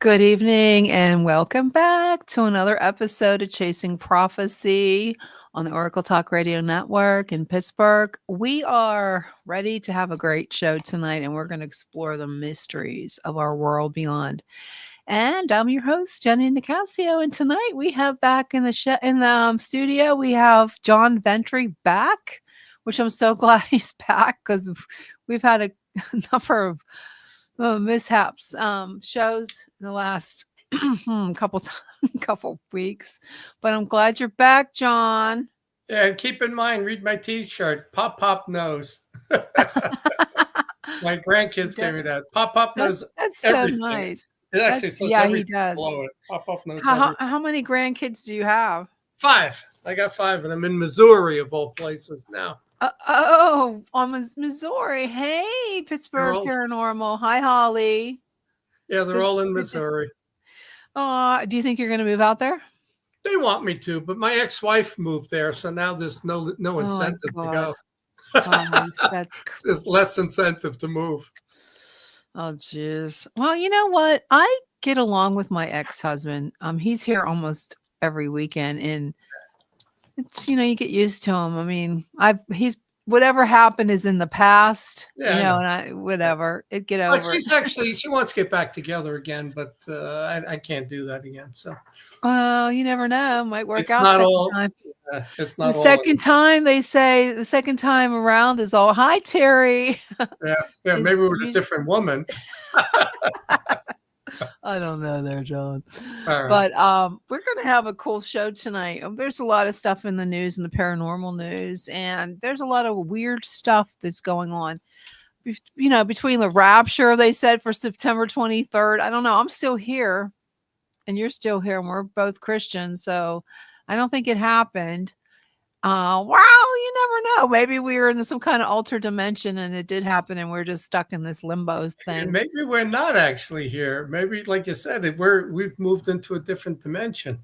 Good evening and welcome back to another episode of Chasing Prophecy on the Oracle Talk Radio Network in Pittsburgh. We are ready to have a great show tonight and we're going to explore the mysteries of our world beyond. And I'm your host, Jenny Nicasio, and tonight we have back in the studio, we have John Ventre back, which I'm so glad he's back because we've had a number of mishaps shows in the last couple weeks, but I'm glad you're back, John. Yeah, and keep in mind, read my T-shirt. Pop Pop knows. My grandkids gave me that. Pop Pop knows That's so everything. nice. It actually says yeah, everything he does. below it. Pop Pop knows everything. How many grandkids do you have? 5. I got 5, and I'm in Missouri of all places now. On Missouri. Hey, Pittsburgh Paranormal. Hi, Holly. Yeah, they're all in Missouri. Do you think you're going to move out there? They want me to, but my ex-wife moved there, so now there's no incentive to go. There's less incentive to move. Oh, jeez. Well, you know what? I get along with my ex-husband. He's here almost every weekend, and it's, you get used to him. I mean, he's whatever happened is in the past, and whatever it get over. She wants to get back together again, but I can't do that again. So, well, you never know. Might work out. It's not the second time. They say the second time around is all. Hi, Terry. Yeah. Maybe we're a different woman. I don't know there, John. Right. But we're going to have a cool show tonight. There's a lot of stuff in the news and the paranormal news, and there's a lot of weird stuff that's going on. Between the rapture, they said, for September 23rd. I don't know. I'm still here, and you're still here, and we're both Christians, so I don't think it happened. Wow, you never know. Maybe we were in some kind of altered dimension and it did happen and we're just stuck in this limbo thing. Maybe we're not actually here. Maybe, like you said, we've moved into a different dimension.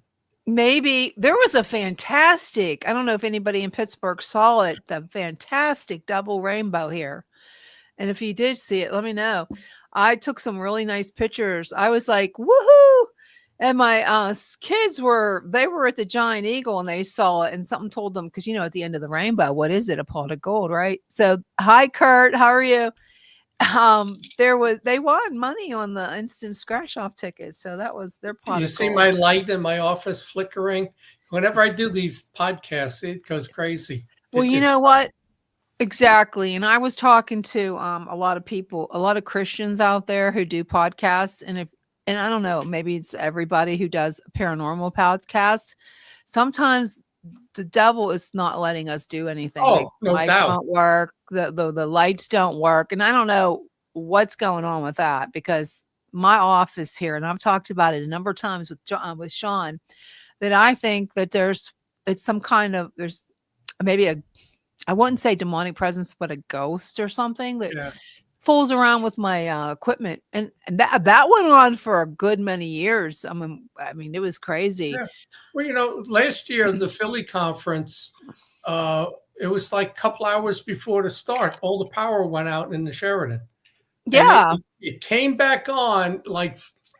Maybe there was a fantastic, I don't know if anybody in Pittsburgh saw it, the fantastic double rainbow here. And if you did see it, let me know. I took some really nice pictures. I was like, woohoo! And my kids were at the Giant Eagle and they saw it and something told them, because, at the end of the rainbow, what is it? A pot of gold, right? So, hi, Kurt. How are you? They won money on the instant scratch off tickets. So that was their pot. You see my light in my office flickering? Whenever I do these podcasts, it goes crazy. Well, you know what? Exactly. And I was talking to a lot of people, a lot of Christians out there who do podcasts. And I don't know, maybe it's everybody who does paranormal podcasts. Sometimes the devil is not letting us do anything. Oh, no lights doubt. don't work. The lights don't work. And I don't know what's going on with that, because my office here, and I've talked about it a number of times with Sean, that I think that there's maybe I wouldn't say demonic presence, but a ghost or something that fools around with my equipment, and that went on for a good many years. I mean, it was crazy. Yeah. Well, last year the Philly conference, it was like a couple hours before the start, all the power went out in the Sheraton. Yeah, it came back on like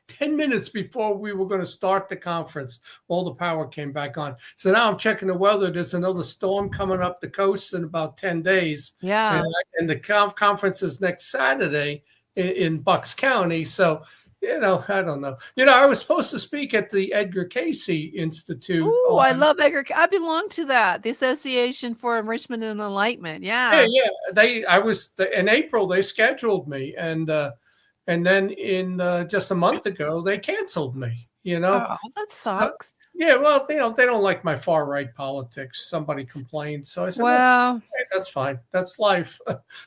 10 minutes before we were going to start the conference. All the power came back on. So now I'm checking the weather. There's another storm coming up the coast in about 10 days. Yeah. And the conference is next Saturday in Bucks County. So, I don't know. I was supposed to speak at the Edgar Cayce Institute. Oh, I love Edgar. I belong to that, the Association for Enrichment and Enlightenment. Yeah. I was in April. They scheduled me, and then in just a month ago, they canceled me, Oh, that sucks. Well, they don't like my far right politics. Somebody complained. So I said, well, that's fine. That's life.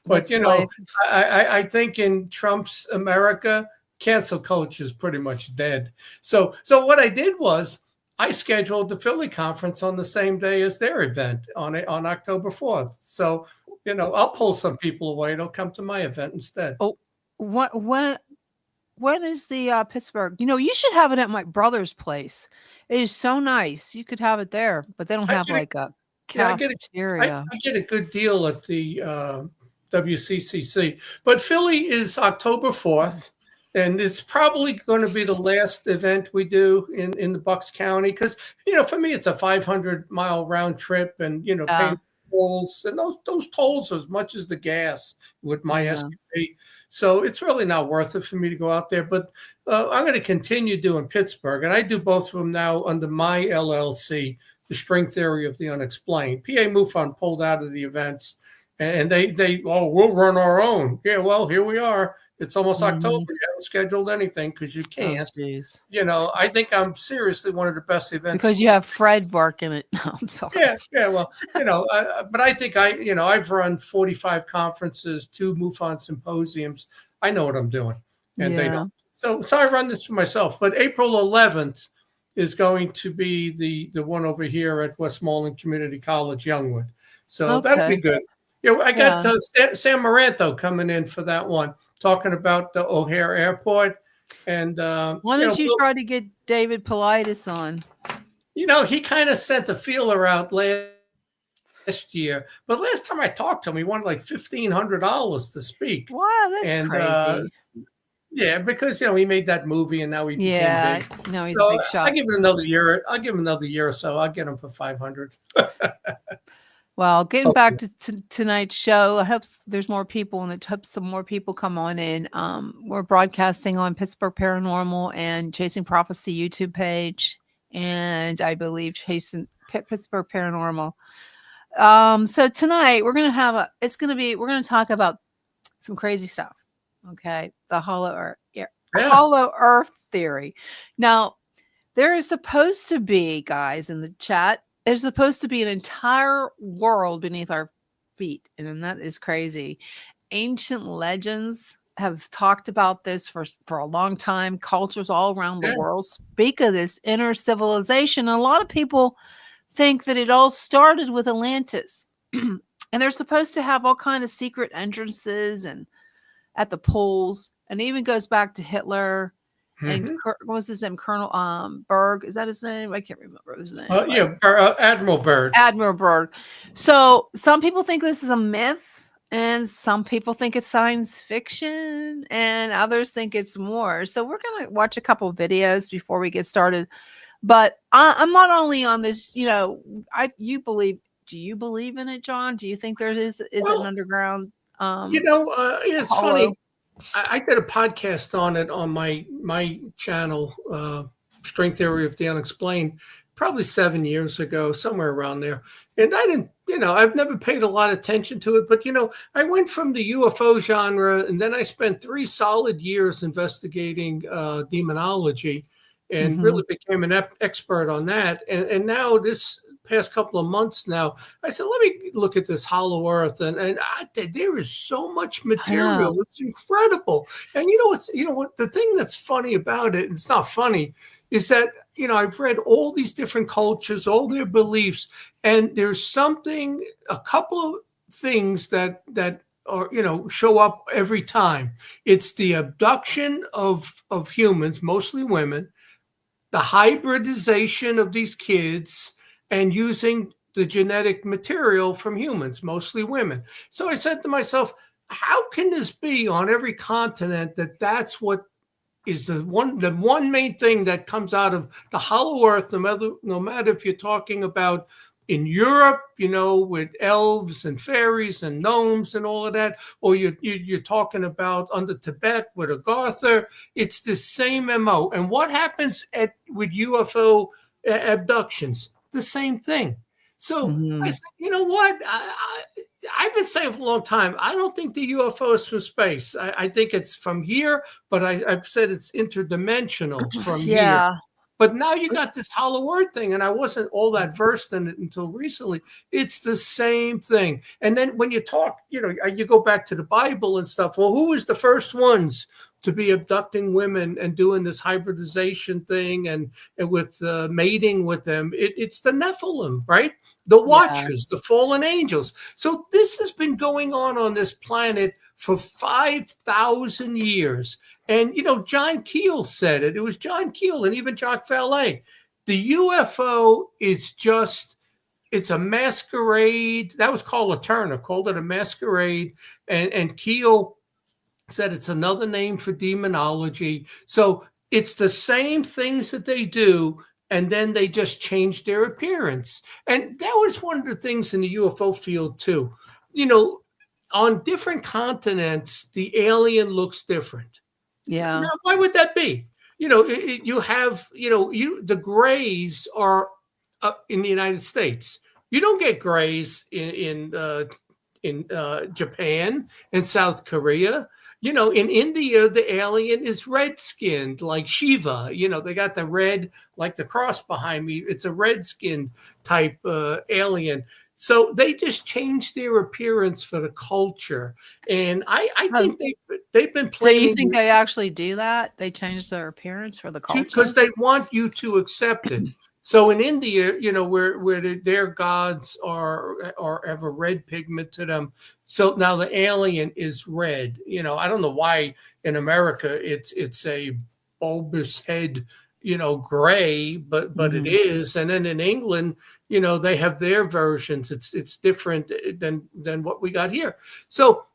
But, life. I think in Trump's America, cancel culture is pretty much dead. So what I did was I scheduled the Philly conference on the same day as their event on October 4th. So, I'll pull some people away. They'll come to my event instead. Oh. When is the Pittsburgh? You should have it at my brother's place. It is so nice. You could have it there, but they don't have a cafeteria. I get a good deal at the WCCC, but Philly is October 4th, And it's probably going to be the last event we do in the Bucks County because, for me, it's a 500-mile round trip and, paying tolls. And those tolls are as much as the gas with my SUV. So it's really not worth it for me to go out there. But I'm going to continue doing Pittsburgh. And I do both of them now under my LLC, the String Theory of the Unexplained. PA MUFON pulled out of the events. And we'll run our own. Yeah, well, here we are. It's almost October. You haven't scheduled anything because you can't. I think I'm seriously one of the best events. Because you have Fred working it. No, I'm sorry. Yeah. Well, but I think I've run 45 conferences, 2 MUFON symposiums. I know what I'm doing, and they don't. So I run this for myself. But April 11th is going to be the one over here at Westmoreland Community College, Youngwood. So that'll be good. I got Sam Maranto coming in for that one, talking about the O'Hare Airport. And why don't you try to get David Politis on? He kind of sent a feeler out last year, but last time I talked to him, he wanted like $1,500 to speak. Wow, that's crazy. Yeah, because he made that movie and now he became big. No, he's a big shot. I'll give him another year. I'll give him another year or so. I'll get him for $500. Well, getting back to tonight's show, I hope there's more people and I hope some more people come on in. We're broadcasting on Pittsburgh Paranormal and Chasing Prophecy YouTube page, and I believe Pittsburgh Paranormal. So tonight we're going to talk about some crazy stuff. Okay. The hollow earth theory. Now, there is supposed to be, guys in the chat, there's supposed to be an entire world beneath our feet. And that is crazy. Ancient legends have talked about this for a long time. Cultures all around the world speak of this inner civilization. And a lot of people think that it all started with Atlantis. And they're supposed to have all kind of secret entrances and at the poles. And it even goes back to Hitler. And what was his name? Colonel Berg. Is that his name? I can't remember his name. Admiral Berg. Admiral Berg. So some people think this is a myth, and some people think it's science fiction, and others think it's more. So we're going to watch a couple of videos before we get started. But I'm not only on this, do you believe in it, John? Do you think there is an underground? It's funny. I did a podcast on it on my channel, String Theory of the Unexplained, probably 7 years ago, somewhere around there. And I didn't, I've never paid a lot of attention to it, but, I went from the UFO genre and then I spent 3 solid years investigating demonology and really became an expert on that. And now this past couple of months now, I said, let me look at this hollow earth. And there is so much material. It's incredible. And what the thing that's funny about it, and it's not funny, is that, I've read all these different cultures, all their beliefs, and there's a couple of things that are, show up every time. It's the abduction of humans, mostly women, the hybridization of these kids, and using the genetic material from humans, mostly women. So I said to myself, how can this be on every continent that's what is the one main thing that comes out of the hollow earth, no matter if you're talking about in Europe, with elves and fairies and gnomes and all of that, or you're talking about under Tibet with Agartha, it's the same MO. And what happens with UFO abductions? The same thing. So I said, you know what? I've been saying for a long time, I don't think the UFO is from space. I think it's from here, but I've said it's interdimensional from here. But now you got this hollow earth thing, and I wasn't all that versed in it until recently. It's the same thing. And then when you talk, you go back to the Bible and stuff. Well, who was the first ones to be abducting women and doing this hybridization thing and with mating with them? It's the Nephilim, right? The Watchers, the fallen angels. So this has been going on this planet for 5,000 years. And, John Keel said it. It was John Keel and even Jacques Vallée. The UFO is it's a masquerade. That was Carla Turner, called it a masquerade. And Keel said it's another name for demonology. So it's the same things that they do, and then they just change their appearance. And that was one of the things in the UFO field too. You know, on different continents, the alien looks different. Yeah. Now, why would that be? You have, the grays are up in the United States. You don't get grays in Japan and South Korea. In India, the alien is red skinned, like Shiva. They got the red, like the cross behind me. It's a red skinned type alien. So they just changed their appearance for the culture. And I think they've been planning. So you think they actually do that? They change their appearance for the culture? Because they want you to accept it. So in India, where their gods are have a red pigment to them. So now the alien is red. I don't know why in America it's a bulbous head, gray, but it is. And then in England, they have their versions. It's different than what we got here. So,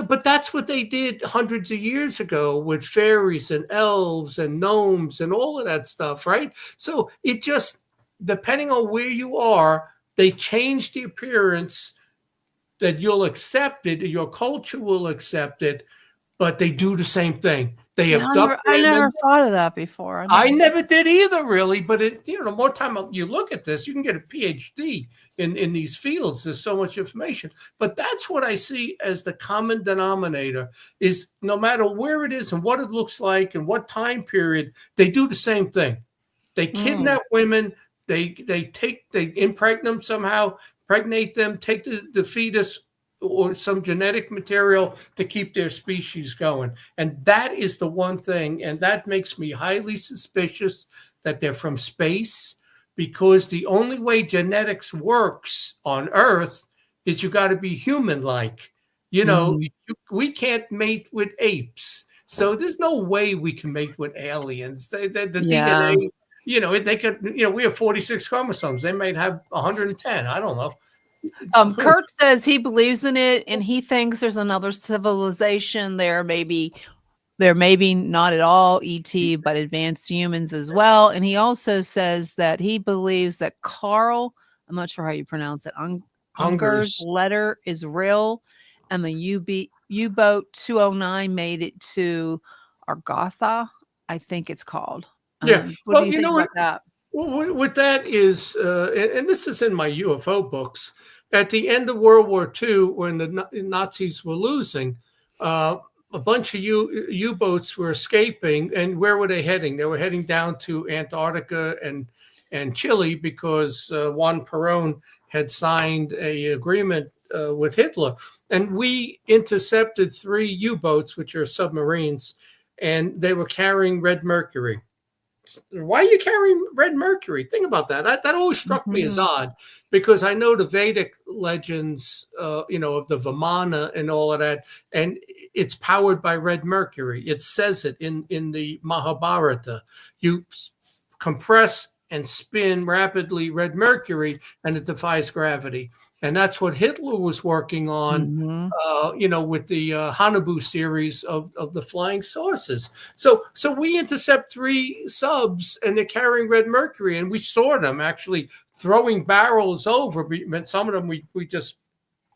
but that's what they did hundreds of years ago with fairies and elves and gnomes and all of that stuff, right? So it just, depending on where you are, they change the appearance that you'll accept it, your culture will accept it, but they do the same thing. They abduct I never thought of that before. I never did either, really. But the more time you look at this, you can get a PhD in these fields. There's so much information. But that's what I see as the common denominator is no matter where it is and what it looks like and what time period, they do the same thing. They kidnap women. They impregnate them somehow, pregnate them, take the fetus or some genetic material to keep their species going. And that is the one thing, and that makes me highly suspicious that they're from space, because the only way genetics works on Earth is you got to be human-like. We can't mate with apes. So there's no way we can mate with aliens. The DNA, they could, we have 46 chromosomes. They might have 110. I don't know. Kirk says he believes in it and he thinks there's another civilization there, maybe not at all ET, but advanced humans as well. And he also says that he believes that Carl, I'm not sure how you pronounce it, Unger's letter is real, and the U-boat 209 made it to Argotha, I think it's called. Yeah. What do you think about that? Well, what that is, and this is in my UFO books, at the end of World War II, when the Nazis were losing, a bunch of U-boats were escaping. And where were they heading? They were heading down to Antarctica and Chile, because Juan Perón had signed an agreement with Hitler. And we intercepted 3 U-boats, which are submarines, and they were carrying red mercury. Why are you carrying red mercury? Think about that. That always struck me as odd, because I know the Vedic legends, of the Vimana and all of that, and it's powered by red mercury. It says it in the Mahabharata. You compress and spin rapidly red mercury, and it defies gravity. And that's what Hitler was working on, with the Hanabu series of the flying saucers. So we intercept 3 subs, and they're carrying red mercury, and we saw them actually throwing barrels over. Some of them we just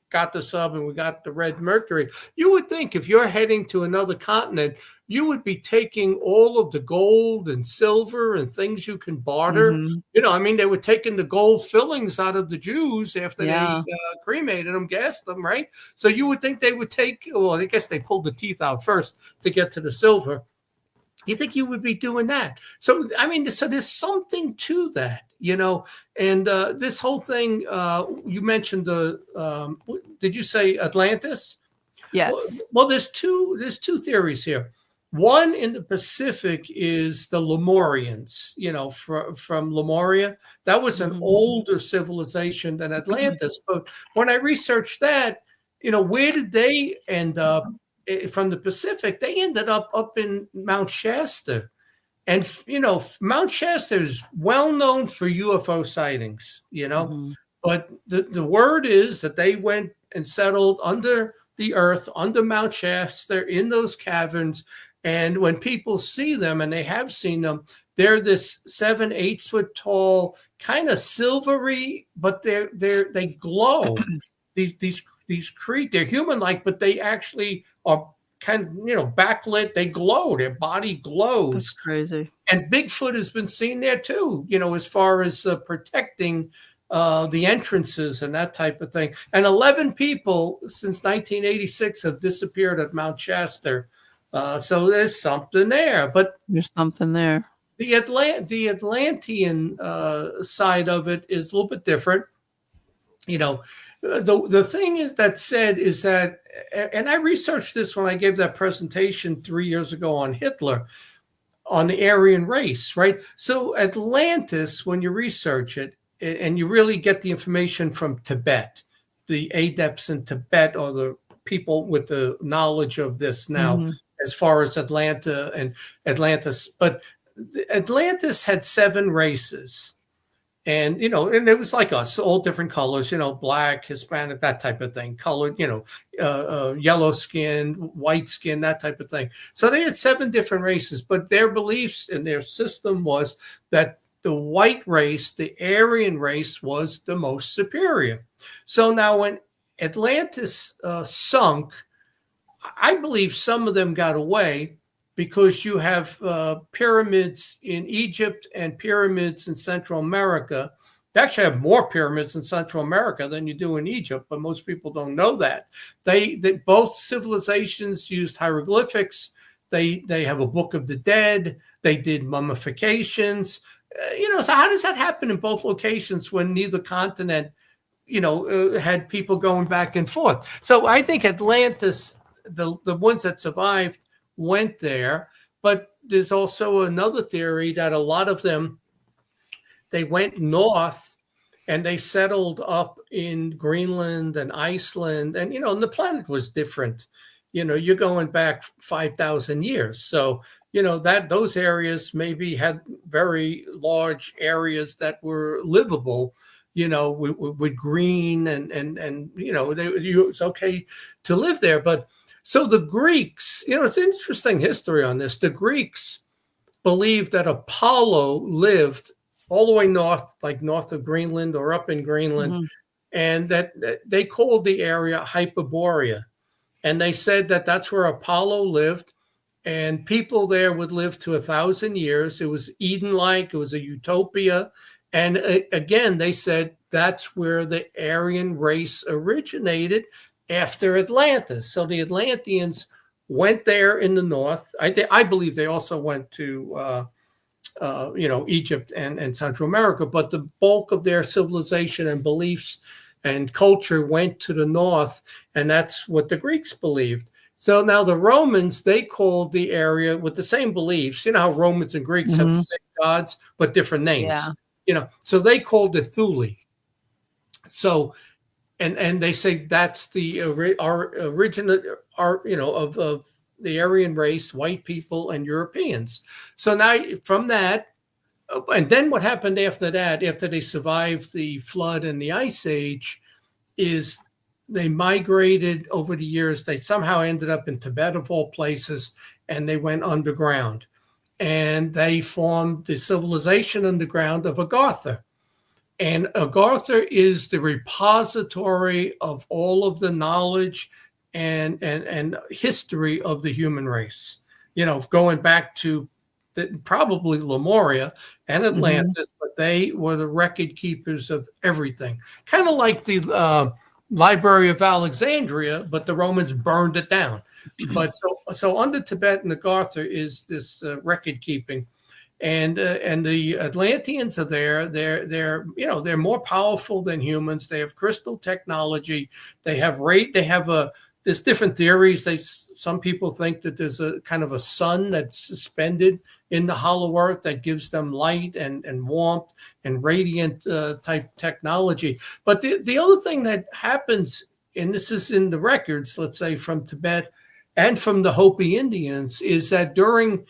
got the sub and we got the red mercury. You would think if you're heading to another continent, you would be taking all of the gold and silver and things you can barter. They were taking the gold fillings out of the Jews after they cremated them, gassed them, right? So you would think they would take, well, I guess they pulled the teeth out first to get to the silver. You think you would be doing that. So, so there's something to that, and this whole thing, you mentioned did you say Atlantis? Yes. Well, there's two theories here. One in the Pacific is the Lemurians, from Lemuria. That was an older civilization than Atlantis. But when I researched that, where did they end up? From the Pacific, they ended up in Mount Shasta. And, Mount Shasta is well known for UFO sightings, but the word is that they went and settled under the earth, under Mount Shasta. They're in those caverns. And when people see them, and they have seen them, they're this 7-8 foot tall, kind of silvery, but they glow. These creatures, they're human-like, but they actually are kind of, backlit. They glow. Their body glows. That's crazy. And Bigfoot has been seen there too, as far as protecting the entrances and that type of thing. And 11 people since 1986 have disappeared at Mount Shasta. So there's something there. But there's something there. The Atlantean side of it is a little bit different. The thing is that, and I researched this when I gave that presentation 3 years ago on Hitler, on the Aryan race, right? So Atlantis, when you research it, and you really get the information from Tibet, the adepts in Tibet are the people with the knowledge of this now, as far as Atlanta and Atlantis. But Atlantis had 7 races. And, and it was like us, all different colors, black, Hispanic, that type of thing, colored, yellow skin, white skin, that type of thing. So they had 7 different races, but their beliefs and their system was that the white race, the Aryan race, was the most superior. So now when Atlantis sunk, I believe some of them got away, because you have pyramids in Egypt and pyramids in Central America. They actually have more pyramids in Central America than you do in Egypt, but most people don't know that. They both civilizations used hieroglyphics. They have a Book of the Dead. They did mummifications. So how does that happen in both locations when neither continent, had people going back and forth? So I think Atlantis, the ones that survived, went there. But there's also another theory that a lot of them, they went north and they settled up in Greenland and Iceland, and and the planet was different. You're going back 5,000 years, so that those areas maybe had very large areas that were livable, with green and it's okay to live there. But so the Greeks, it's interesting history on this. The Greeks believed that Apollo lived all the way north, like north of Greenland or up in Greenland, and that they called the area Hyperborea. And they said that that's where Apollo lived, and people there would live to 1,000 years. It was Eden-like. It was a utopia. And again, they said that's where the Aryan race originated, after Atlantis. So the Atlanteans went there in the north. I believe they also went to Egypt and Central America, but the bulk of their civilization and beliefs and culture went to the north, and that's what the Greeks believed. So now the Romans, they called the area with the same beliefs. You know how Romans and Greeks have the same gods, but different names. Yeah. So they called it Thule. So And they say that's the original, of the Aryan race, white people and Europeans. So now from that, and then what happened after that, after they survived the flood and the ice age, is they migrated over the years. They somehow ended up in Tibet, of all places, and they went underground. And they formed the civilization underground of Agartha. And Agartha is the repository of all of the knowledge and history of the human race. Going back to probably Lemuria and Atlantis, but they were the record keepers of everything. Kind of like the Library of Alexandria, but the Romans burned it down. But so under Tibet and Agartha is this record keeping. And the Atlanteans are there. They're more powerful than humans. They have crystal technology. There's different theories. Some people think that there's a kind of a sun that's suspended in the hollow earth that gives them light and warmth and radiant type technology. But the other thing that happens, and this is in the records, let's say from Tibet and from the Hopi Indians, is that during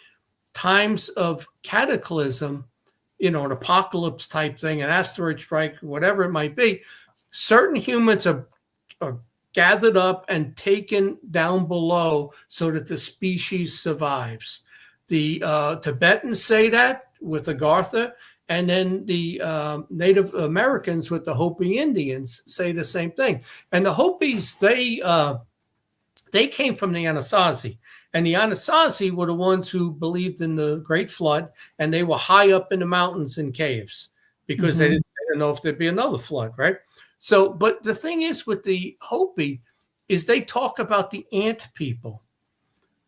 times of cataclysm, an apocalypse type thing, an asteroid strike, whatever it might be, certain humans are gathered up and taken down below so that the species survives. The Tibetans say that with Agartha, and then the Native Americans with the Hopi Indians say the same thing. And the Hopis, they came from the Anasazi. And the Anasazi were the ones who believed in the Great Flood, and they were high up in the mountains in caves because they didn't know if there'd be another flood, right? So, but the thing is with the Hopi is they talk about the ant people.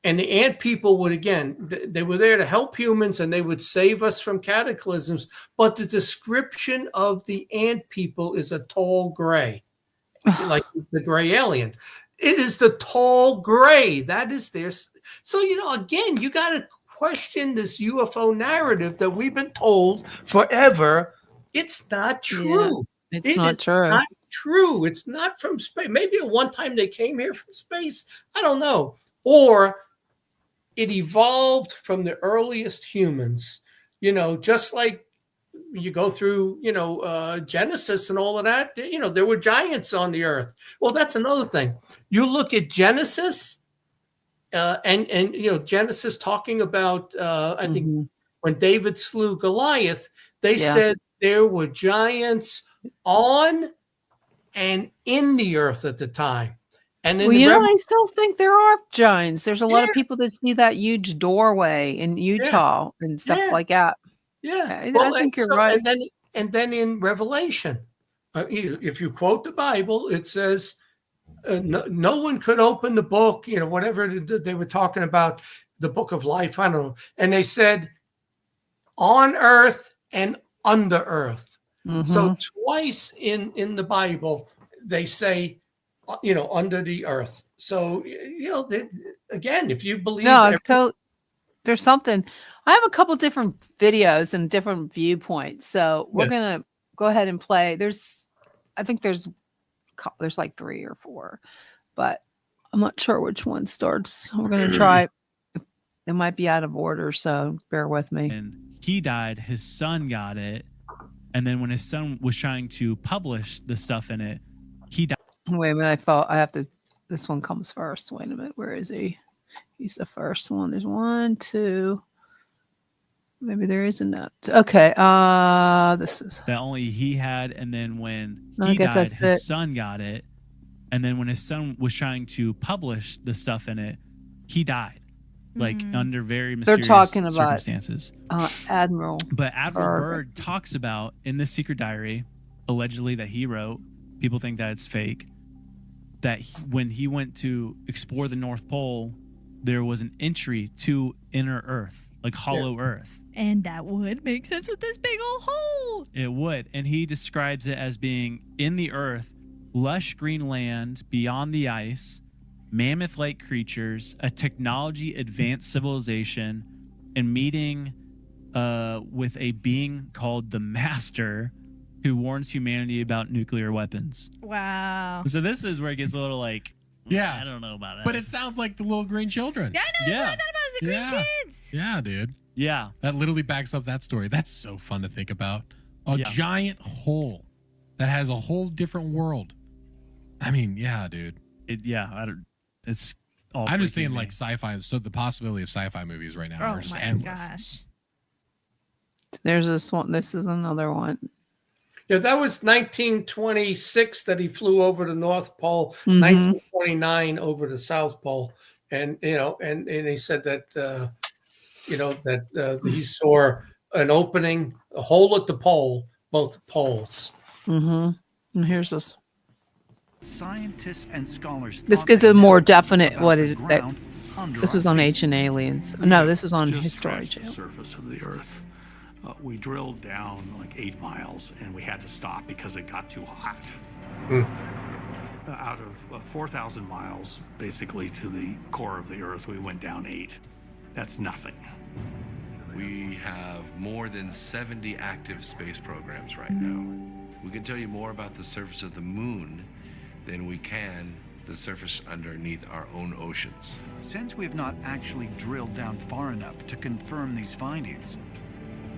And the ant people would, again, they were there to help humans and they would save us from cataclysms. But the description of the ant people is a tall gray, like the gray alien. It is the tall gray. That is their. So, again, you got to question this UFO narrative that we've been told forever. It's not true. Yeah, it's not true. Not true. It's not from space. Maybe at one time they came here from space. I don't know. Or it evolved from the earliest humans, just like you go through, Genesis and all of that, there were giants on the earth. Well, that's another thing. You look at Genesis and Genesis talking about, I think when David slew Goliath, they said there were giants on and in the earth at the time. And then I still think there are giants. There's a lot of people that see that huge doorway in Utah and stuff like that. Yeah, I think you're right. And then in Revelation, if you quote the Bible, it says no one could open the book. Whatever they were talking about, the book of life. I don't know. And they said on earth and under earth. So twice in the Bible they say, under the earth. So again, if you believe, there's something. I have a couple different videos and different viewpoints. So we're gonna go ahead and play. I think there's like 3 or 4, but I'm not sure which one starts. We're gonna try. It might be out of order, so bear with me. And he died. His son got it, and then when his son was trying to publish the stuff in it, he died. Wait a minute, I have to. This one comes first. Wait a minute, where is he? He's the first one. There's 1, 2. Maybe there is a note. Okay, this is that only he had, and then when he died, his son got it, and then when his son was trying to publish the stuff in it, he died, like under very mysterious circumstances. Admiral. But Admiral Byrd talks about in the secret diary, allegedly that he wrote. People think that it's fake. That when he went to explore the North Pole, there was an entry to inner Earth, like hollow Earth. And that would make sense with this big old hole. It would. And he describes it as being in the Earth, lush green land beyond the ice, mammoth-like creatures, a technology-advanced civilization, and meeting with a being called the Master, who warns humanity about nuclear weapons. Wow. So this is where it gets a little like, I don't know about it. But it sounds like the little green children. Yeah, I know. That's what I thought about, the green kids. Yeah, dude. Yeah. That literally backs up that story. That's so fun to think about. A giant hole that has a whole different world. I mean, yeah, dude. It's all I'm just thinking like sci-fi. So the possibility of sci-fi movies right now are just endless. Gosh. There's this one. This is another one. Yeah, that was 1926 that he flew over the North Pole, 1929 over the South Pole. And, and he said that, he saw an opening, a hole at the pole, both poles. And here's this. Scientists and scholars. This gives a more definite this was on Ancient Aliens. No, this was on History Channel. Surface of the Earth. We drilled down like 8 miles and we had to stop because it got too hot. Out of 4,000 miles, basically to the core of the Earth, we went down 8. That's nothing. We have more than 70 active space programs right now. We can tell you more about the surface of the moon than we can the surface underneath our own oceans. Since we have not actually drilled down far enough to confirm these findings,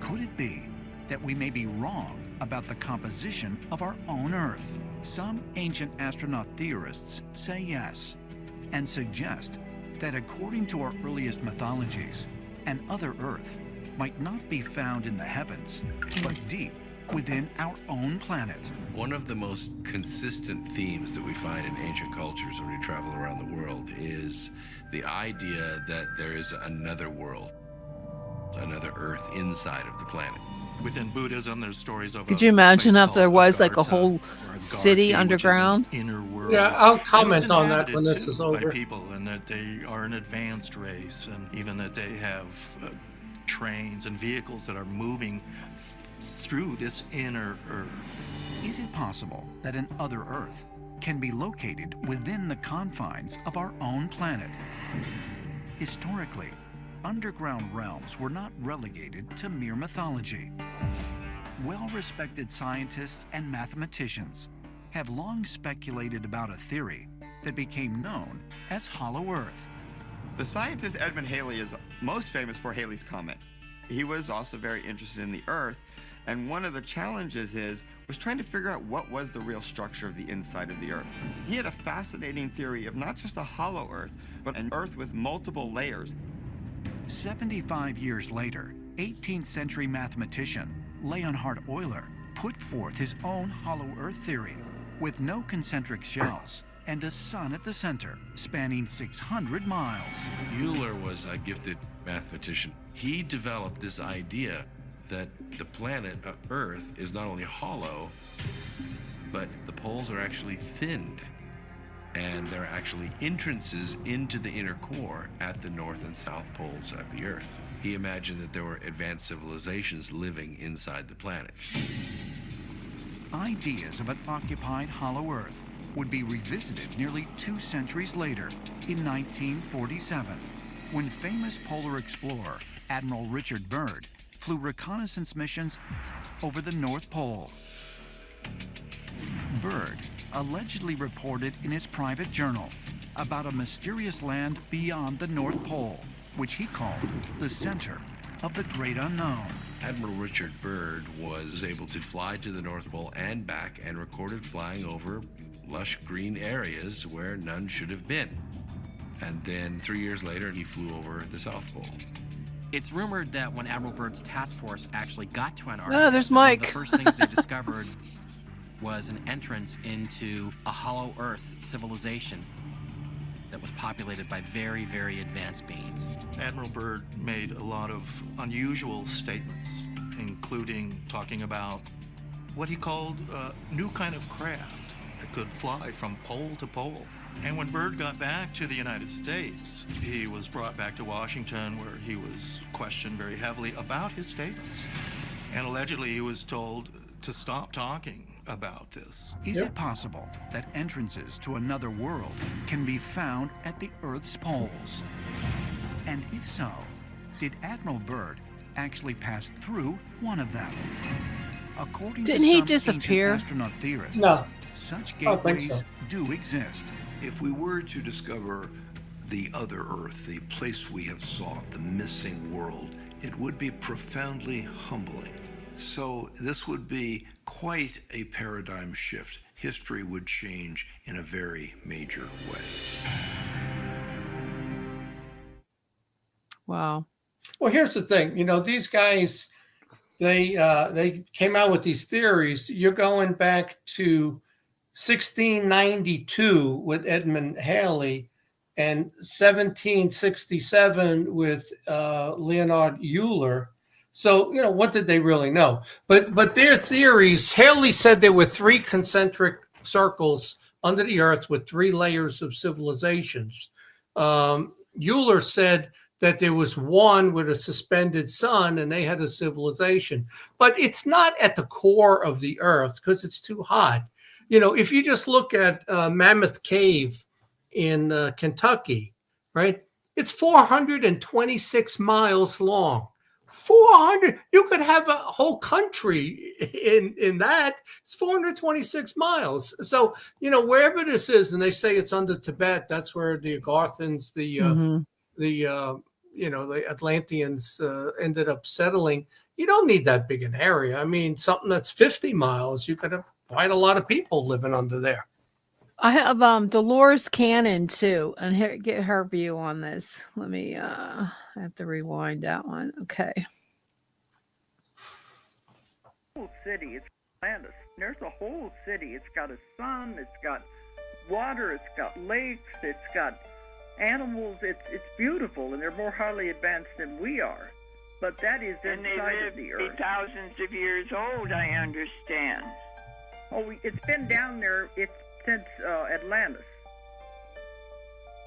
could it be that we may be wrong about the composition of our own Earth? Some ancient astronaut theorists say yes, and suggest that according to our earliest mythologies, an other Earth might not be found in the heavens, but deep within our own planet. One of the most consistent themes that we find in ancient cultures when we travel around the world is the idea that there is another world, another Earth inside of the planet. Within Buddhism, there's stories of. Could you imagine if there was like a whole city underground? Inner world. Yeah, I'll comment on that when this is by over. People, and that they are an advanced race, and even that they have trains and vehicles that are moving through this inner Earth. Is it possible that an other Earth can be located within the confines of our own planet? Historically, underground realms were not relegated to mere mythology. Well-respected scientists and mathematicians have long speculated about a theory that became known as Hollow Earth. The scientist Edmund Halley is most famous for Halley's Comet. He was also very interested in the Earth, and one of the challenges was trying to figure out what was the real structure of the inside of the Earth. He had a fascinating theory of not just a hollow Earth, but an Earth with multiple layers. 75 years later, 18th century mathematician Leonhard Euler put forth his own hollow Earth theory with no concentric shells and a sun at the center, spanning 600 miles. Euler was a gifted mathematician. He developed this idea that the planet Earth is not only hollow, but the poles are actually thinned. And there are actually entrances into the inner core at the north and south poles of the Earth. He imagined that there were advanced civilizations living inside the planet. Ideas of an occupied hollow Earth would be revisited nearly 2 centuries later, in 1947, when famous polar explorer Admiral Richard Byrd flew reconnaissance missions over the North Pole. Byrd allegedly reported in his private journal about a mysterious land beyond the North Pole, which he called the center of the great unknown. Admiral Richard Byrd was able to fly to the North Pole and back and recorded flying over lush green areas where none should have been. And then 3 years later, he flew over the South Pole. It's rumored that when Admiral Byrd's task force actually got to Antarctica, there's Mike. One of the first things they discovered was an entrance into a hollow Earth civilization that was populated by very, very advanced beings. Admiral Byrd made a lot of unusual statements, including talking about what he called a new kind of craft that could fly from pole to pole. And when Byrd got back to the United States, he was brought back to Washington, where he was questioned very heavily about his statements. And allegedly he was told to stop talking about this. Is it possible that entrances to another world can be found at the Earth's poles? And if so, did Admiral Byrd actually pass through one of them? According Didn't to he some disappear? ancient astronaut theorists, No. such I don't think gateways so. do exist. If we were to discover the other Earth, the place we have sought, the missing world, it would be profoundly humbling. So this would be quite a paradigm shift. History would change in a very major way. Wow. Well, here's the thing. You know, these guys, they came out with these theories. You're going back to 1692 with Edmund Halley and 1767 with Leonhard Euler. So, you know, what did they really know? But their theories, Halley said there were 3 concentric circles under the Earth with 3 layers of civilizations. Euler said that there was one with a suspended sun and they had a civilization. But it's not at the core of the Earth because it's too hot. You know, if you just look at Mammoth Cave in Kentucky, right? It's 426 miles long. 400, you could have a whole country in that. It's 426 miles. So, you know, wherever this is, and they say it's under Tibet, that's where the Agarthans, the Atlanteans ended up settling. You don't need that big an area. I mean, something that's 50 miles, you could have quite a lot of people living under there. I have Dolores Cannon too, and here, get her view on this. Let me I have to rewind that one. Okay. City, it's Atlantis. There's a whole city. It's got a sun, it's got water, it's got lakes, it's got animals. It's beautiful, and they're more highly advanced than we are. But that is inside of the earth. Thousands of years old, I understand. Oh, it's been down there since Atlantis.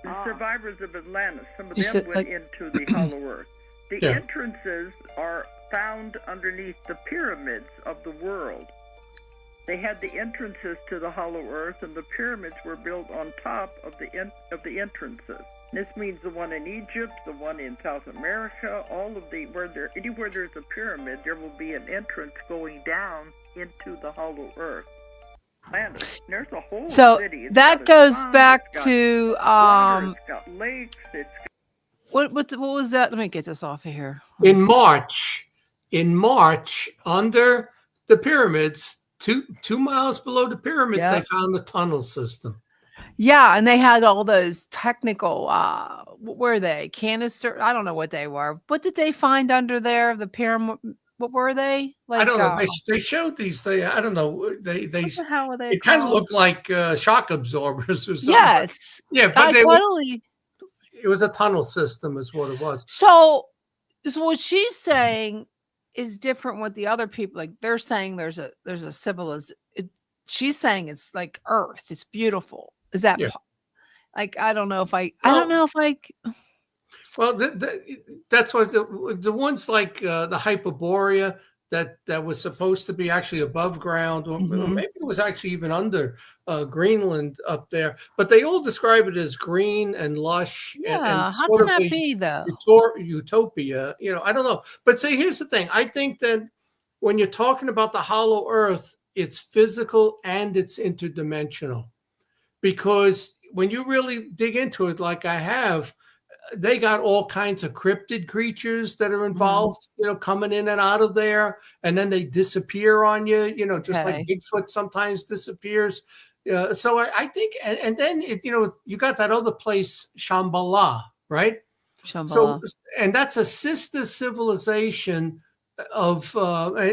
The survivors of Atlantis, some of them went into the hollow earth. The entrances are found underneath the pyramids of the world. They had the entrances to the hollow earth, and the pyramids were built on top of the entrances. This means the one in Egypt, the one in South America, anywhere there's a pyramid, there will be an entrance going down into the hollow earth. There's a whole city. That goes back to water, it's got lakes. What was that? Let me get this off of here. In March, under the pyramids, 2 miles below the pyramids, they found the tunnel system. Yeah, and they had all those technical, what were they? Canister? I don't know what they were. What did they find under there? The pyramid? What were they? Like, I don't know. They showed these things. I don't know. What the hell were they? It kind of looked like shock absorbers or something. Yes. Yeah, but it was a tunnel system, is what it was. So what she's saying is different with the other people. Like they're saying there's a civilization. She's saying it's like Earth. It's beautiful. Is that like I don't know if I don't know if I. Well, that's what the ones like the Hyperborea that was supposed to be actually above ground, or maybe it was actually even under Greenland up there. But they all describe it as green and lush. Yeah, and how can that be though? Utopia, I don't know. But see, here's the thing. I think that when you're talking about the hollow Earth, it's physical and it's interdimensional, because when you really dig into it, like I have, they got all kinds of cryptid creatures that are involved, coming in and out of there, and then they disappear on you, just like Bigfoot sometimes disappears. So I think, and then, you got that other place, Shambhala, right? Shambhala. So, and that's a sister civilization of,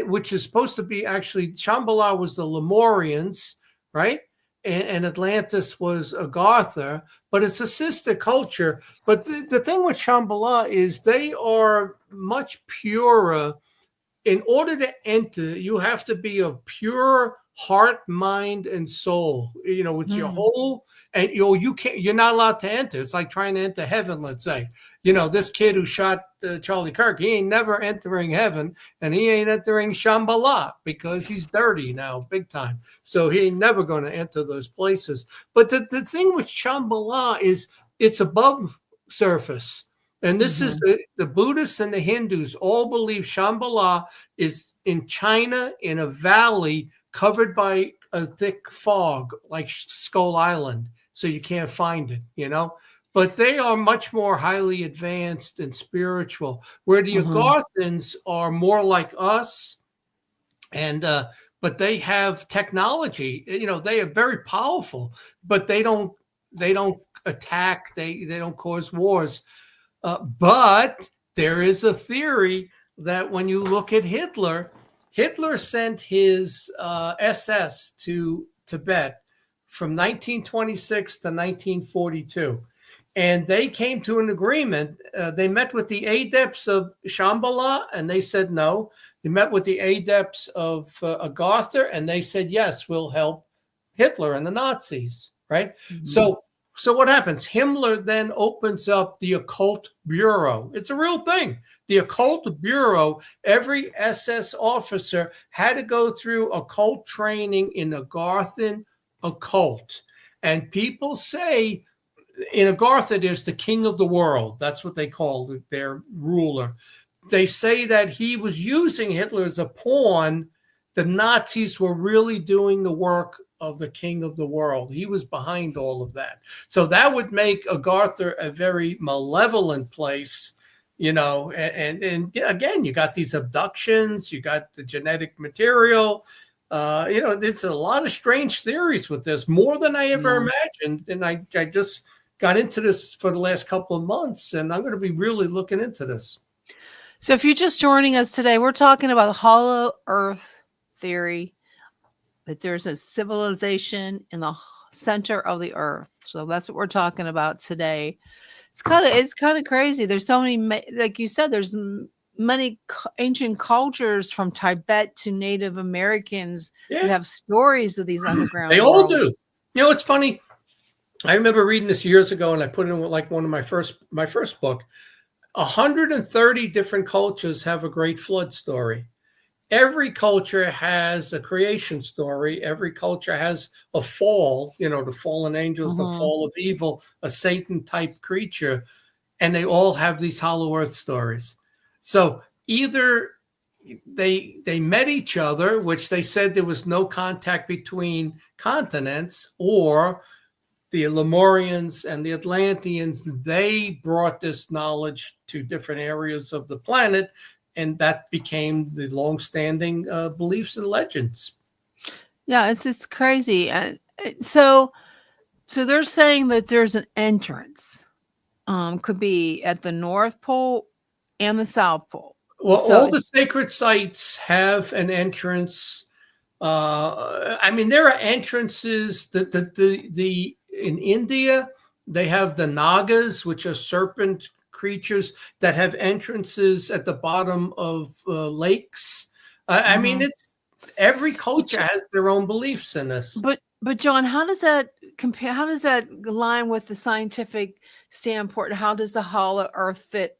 which is supposed to be actually, Shambhala was the Lemurians, right? And Atlantis was Agartha, but it's a sister culture. But the thing with Shambhala is they are much purer. In order to enter, you have to be of pure heart, mind, and soul. It's your whole, and you're not allowed to enter. It's like trying to enter heaven, let's say. This kid who shot Charlie Kirk, he ain't never entering heaven, and he ain't entering Shambhala because he's dirty now, big time. So he ain't never going to enter those places. But the thing with Shambhala is it's above surface. And this is the Buddhists and the Hindus all believe Shambhala is in China in a valley covered by a thick fog like Skull Island. So you can't find it, But they are much more highly advanced and spiritual, where the Agarthans are more like us, and but they have technology. They are very powerful, but they don't attack. They don't cause wars. But there is a theory that when you look at Hitler sent his SS to Tibet from 1926 to 1942. And they came to an agreement. They met with the adepts of Shambhala, and they said no. They met with the adepts of Agartha, and they said, yes, we'll help Hitler and the Nazis, right? So what happens? Himmler then opens up the Occult Bureau. It's a real thing. The Occult Bureau, every SS officer had to go through occult training in Agarthan occult. And people say, in Agartha, there's the king of the world. That's what they call their ruler. They say that he was using Hitler as a pawn. The Nazis were really doing the work of the king of the world. He was behind all of that. So that would make Agartha a very malevolent place, and again, you got these abductions, you got the genetic material. There's a lot of strange theories with this, more than I ever imagined. And I just got into this for the last couple of months, and I'm going to be really looking into this. So if you're just joining us today, we're talking about the hollow earth theory, that there's a civilization in the center of the earth. So that's what we're talking about today. It's kind of crazy. There's so many, like you said, there's many ancient cultures from Tibet to Native Americans that have stories of these underground They worlds. all do. It's funny. I remember reading this years ago, and I put it in like one of my first book. 130 different cultures have a great flood story. Every culture has a creation story. Every culture has a fall, the fallen angels, the fall of evil, a Satan type creature. And they all have these hollow earth stories. So either they met each other, which they said there was no contact between continents, or the Lemurians and the Atlanteans, they brought this knowledge to different areas of the planet, and that became the long-standing beliefs and legends. Yeah, it's crazy. And so they're saying that there's an entrance. Could be at the North Pole and the South Pole. Well, all the sacred sites have an entrance. There are entrances. In India, they have the Nagas, which are serpent creatures that have entrances at the bottom of lakes. It's every culture has their own beliefs in this. But John, how does that compare? How does that align with the scientific standpoint? How does the hollow earth fit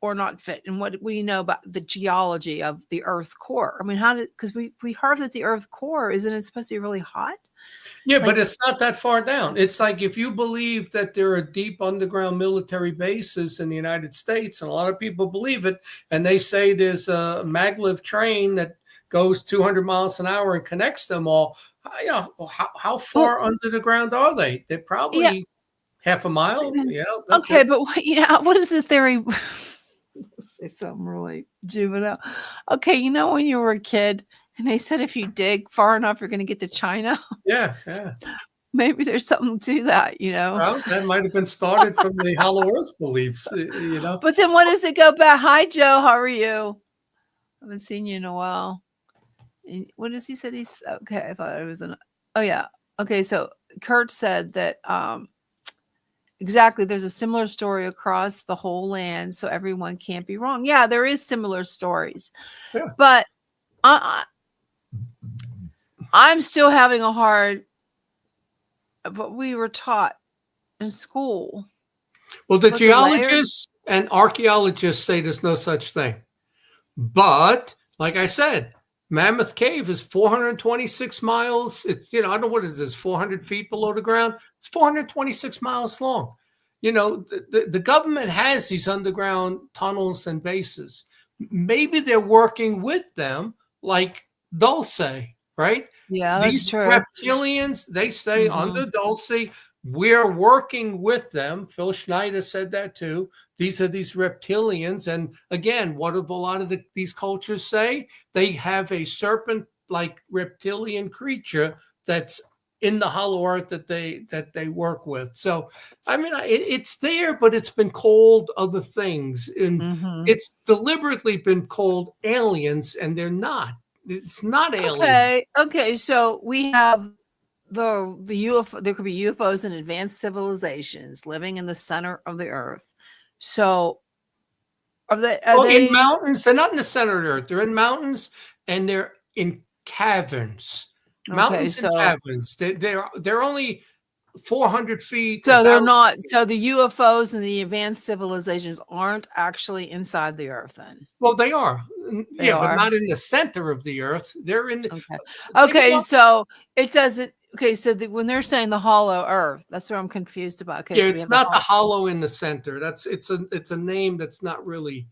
or not fit? And what we know about the geology of the Earth's core? Because we heard that the Earth core, isn't it supposed to be really hot? Yeah, but it's not that far down. It's like if you believe that there are deep underground military bases in the United States, and a lot of people believe it, and they say there's a maglev train that goes 200 miles an hour and connects them all. How far under the ground are they? They're probably half a mile. Okay, but what is this theory? Let's say something really juvenile. Okay, when you were a kid and they said if you dig far enough, you're going to get to China. Yeah. Maybe there's something to that, Well, that might have been started from the hollow earth beliefs, But then what does it go back? Hi, Joe. How are you? I haven't seen you in a while. And what does he said? He's okay. I thought it was oh yeah. Okay, so Kurt said that exactly. There's a similar story across the whole land, so everyone can't be wrong. Yeah, there is similar stories, but I'm still having a hard. But we were taught in school. Well, the geologists and archaeologists say there's no such thing. But like I said, Mammoth Cave is 426 miles. It's, I don't know what it is, 400 feet below the ground. It's 426 miles long. The government has these underground tunnels and bases. Maybe they're working with them, like Dulce, right? Yeah, these that's true. reptilians, they say under Dulce, we're working with them. Phil Schneider said that too. These are these reptilians. And again, what do a lot of these cultures say? They have a serpent-like reptilian creature that's in the hollow earth that they work with. So, it's there, but it's been called other things. And it's deliberately been called aliens, and they're not. It's not aliens. Okay. So we have the UFO. There could be UFOs and advanced civilizations living in the center of the earth. So are they in mountains? They're not in the center of the earth. They're in mountains, and they're in caverns. Mountains and caverns. They're only 400 feet. So they're not. So the UFOs and the advanced civilizations aren't actually inside the earth then? Well, they are. But not in the center of the earth. They're in. Okay. So it doesn't. Okay. So when they're saying the hollow earth, that's what I'm confused about. Okay. Yeah, so it's not the hollow in the center. It's a name that's not really,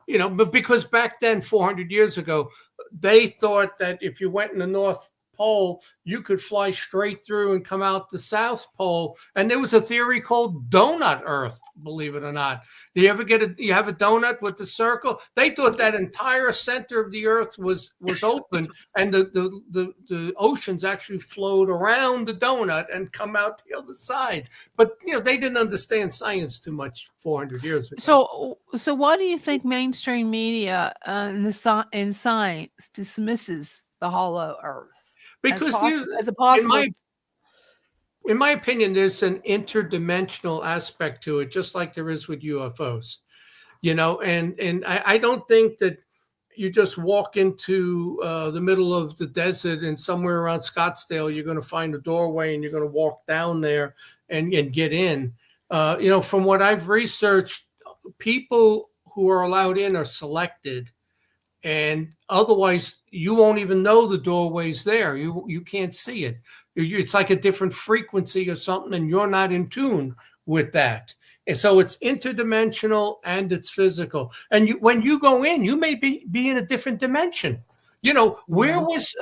but because back then, 400 years ago, they thought that if you went in the North Pole, you could fly straight through and come out the South Pole. And there was a theory called donut Earth, believe it or not. Do you ever you have a donut with the circle? They thought that entire center of the Earth was open, and the oceans actually flowed around the donut and come out the other side. But they didn't understand science too much 400 years ago. So why do you think mainstream media in science dismisses the hollow Earth? Because as a possible. In my opinion, there's an interdimensional aspect to it, just like there is with UFOs, and I don't think that you just walk into the middle of the desert and somewhere around Scottsdale, you're going to find a doorway and you're going to walk down there and get in. From what I've researched, people who are allowed in are selected. And otherwise, you won't even know the doorway's there. You can't see it. It's like a different frequency or something, and you're not in tune with that. And so it's interdimensional and it's physical. And when you go in, you may be in a different dimension. Where was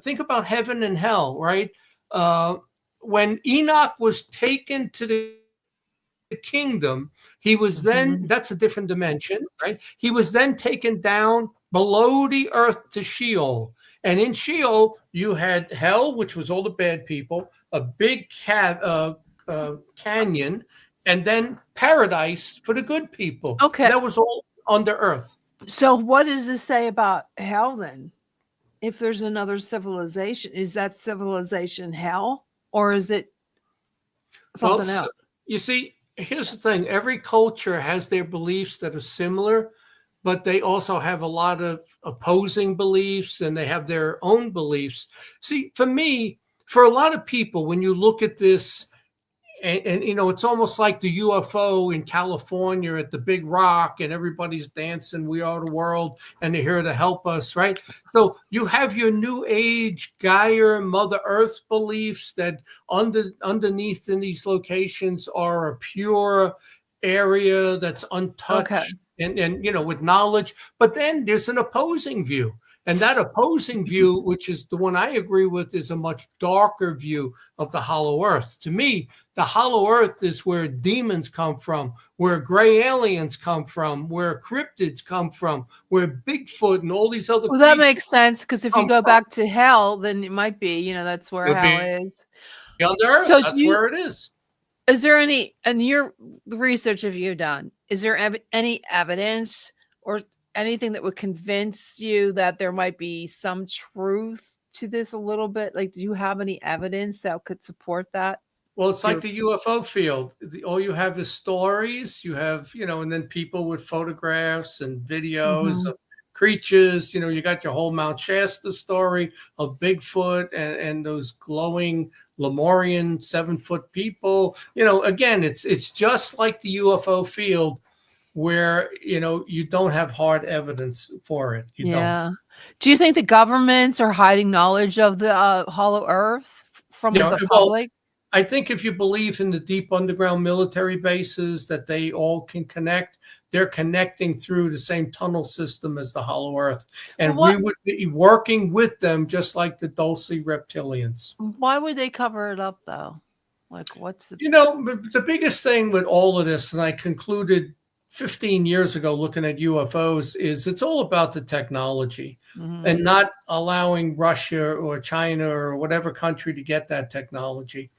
think about heaven and hell, right? When Enoch was taken to the kingdom, he was then, that's a different dimension, right? He was then taken down below the earth to Sheol. And in Sheol, you had hell, which was all the bad people, a big canyon, and then paradise for the good people. Okay. That was all under earth. So what does this say about hell then? If there's another civilization, is that civilization hell, or is it something else? You see, here's the thing. Every culture has their beliefs that are similar, but they also have a lot of opposing beliefs and they have their own beliefs. See, for me, for a lot of people, when you look at this, and it's almost like the UFO in California at the Big Rock and everybody's dancing, we are the world, and they're here to help us, right? So you have your New Age Gaia, Mother Earth beliefs that underneath in these locations are a pure area that's untouched and with knowledge. But then there's an opposing view. And that opposing view, which is the one I agree with, is a much darker view of the hollow earth. To me, the hollow earth is where demons come from, where gray aliens come from, where cryptids come from, where Bigfoot and all these other creatures. That makes sense, because if you go back to hell, then it might be, that's where hell is. Under earth, so that's where it is. Is there any, and the research have you done, is there any evidence or anything that would convince you that there might be some truth to this a little bit? Like, do you have any evidence that could support that? Well, it's like the UFO field. All you have is stories. You have, and then people with photographs and videos of creatures. You got your whole Mount Shasta story of Bigfoot and those glowing Lemurian 7-foot people. Again, it's just like the UFO field, where you don't have hard evidence for it. You don't. Do you think the governments are hiding knowledge of the hollow earth from the public? I think if you believe in the deep underground military bases that they all can connect, they're connecting through the same tunnel system as the hollow earth, and we would be working with them just like the Dulce reptilians. Why would they cover it up though? Like, what's the the biggest thing with all of this, and I concluded 15 years ago looking at UFOs, is it's all about the technology and not allowing Russia or China or whatever country to get that technology.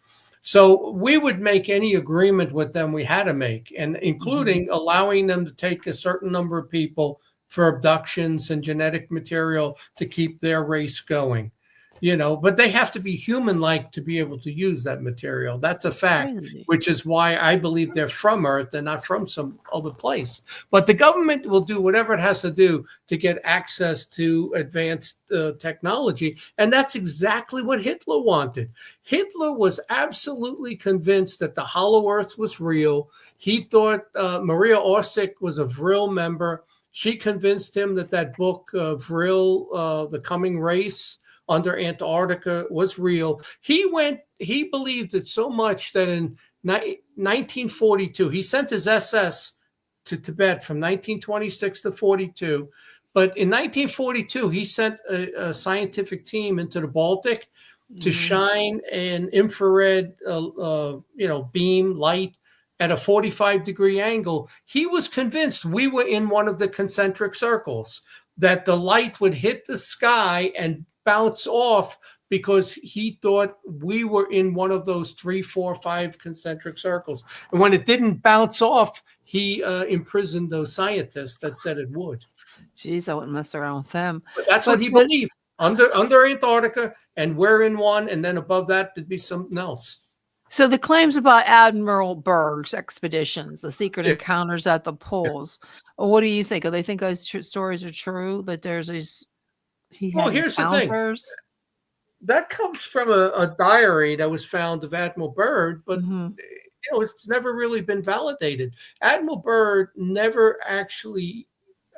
So we would make any agreement with them we had to make, and including allowing them to take a certain number of people for abductions and genetic material to keep their race going. But they have to be human-like to be able to use that material. That's a fact, which is why I believe they're from Earth and not from some other place. But the government will do whatever it has to do to get access to advanced technology. And that's exactly what Hitler wanted. Hitler was absolutely convinced that the hollow earth was real. He thought Maria Orsic was a Vril member. She convinced him that book, Vril, The Coming Race, under Antarctica, was real. He believed it so much that in 1942, he sent his SS to Tibet from 1926 to 42. But in 1942, he sent a scientific team into the Baltic to shine an infrared, beam light at a 45-degree angle. He was convinced we were in one of the concentric circles, that the light would hit the sky and bounce off, because he thought we were in one of those 3, 4, 5 concentric circles. And when it didn't bounce off, he imprisoned those scientists that said it would. Geez, I wouldn't mess around with them. But that's what he believed. Under Antarctica, and we're in one, and then above that there'd be something else. So the claims about Admiral Berg's expeditions, the secret encounters at the poles, what do you think? Do they think those stories are true? That there's these here's the thing. That comes from a diary that was found of Admiral Byrd, but it's never really been validated. Admiral Byrd never actually,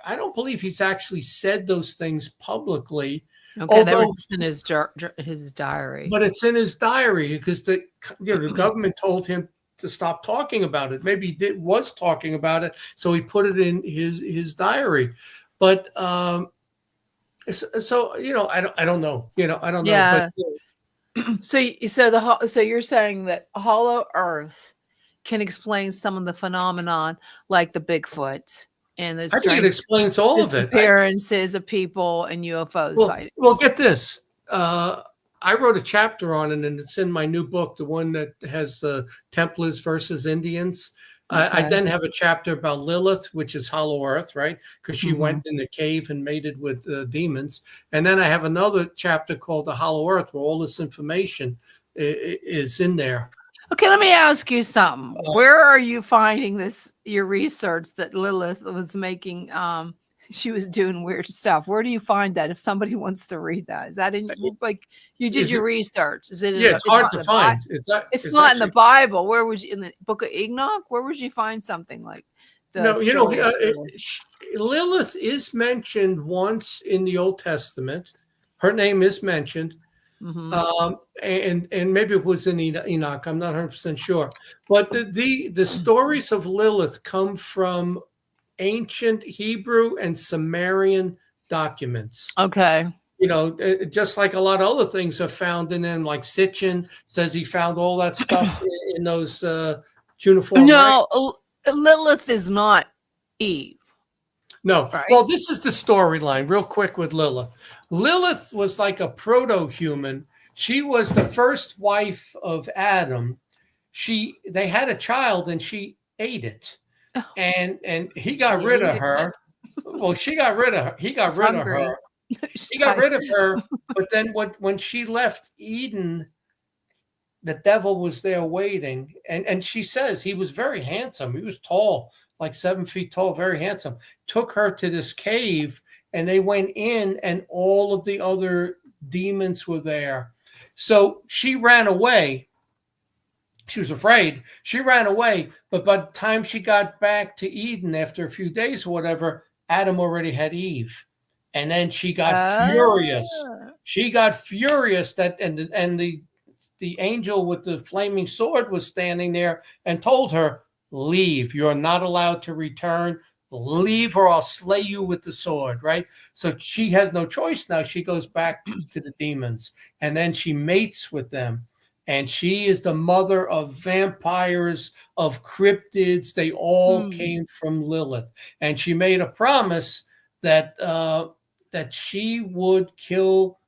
I don't believe he's actually said those things publicly. Okay, that was in his diary. But it's in his diary because the government told him to stop talking about it. Maybe he was talking about it, so he put it in his diary. But so I don't know. I don't know. But, so you're saying that hollow Earth can explain some of the phenomenon, like the Bigfoot and the I think it explains all of it. Disappearances of people and UFO sightings. Well, get this. I wrote a chapter on it, and it's in my new book, the one that has Templars versus Indians. Okay. I then have a chapter about Lilith, which is hollow Earth, right? Because she went in the cave and mated with demons. And then I have another chapter called The Hollow Earth, where all this information is in there. Okay, let me ask you something. Where are you finding your research that Lilith was making? She was doing weird stuff. Where do you find that? If somebody wants to read that, is that in you did your research? Is it? It's hard to find. It's not in the Bible. Where would you, in the Book of Enoch? Where would you find something like? Lilith is mentioned once in the Old Testament. Her name is mentioned. And maybe it was in Enoch. I'm not 100% sure. But the stories of Lilith come from ancient Hebrew and Sumerian documents. Okay. Just like a lot of other things are found in them, like Sitchin says he found all that stuff in those cuneiform. No, Lilith is not Eve. No. Right. Well, this is the storyline real quick with Lilith. Lilith was like a proto-human. She was the first wife of Adam. They had a child and she ate it. And he got rid of her. Well, she got rid of her. He got rid of her. He got rid of her. But then when she left Eden, the devil was there waiting. And she says he was very handsome. He was tall, like 7 feet tall, very handsome. Took her to this cave, and they went in, and all of the other demons were there. So she ran away. She was afraid. She ran away. But by the time she got back to Eden after a few days or whatever, Adam already had Eve. And then she got furious. She got furious that and the angel with the flaming sword was standing there and told her, leave. You're not allowed to return. Leave or I'll slay you with the sword, right? So she has no choice now. She goes back to the demons, and then she mates with them. And she is the mother of vampires, of cryptids. They all came from Lilith. And she made a promise that that she would kill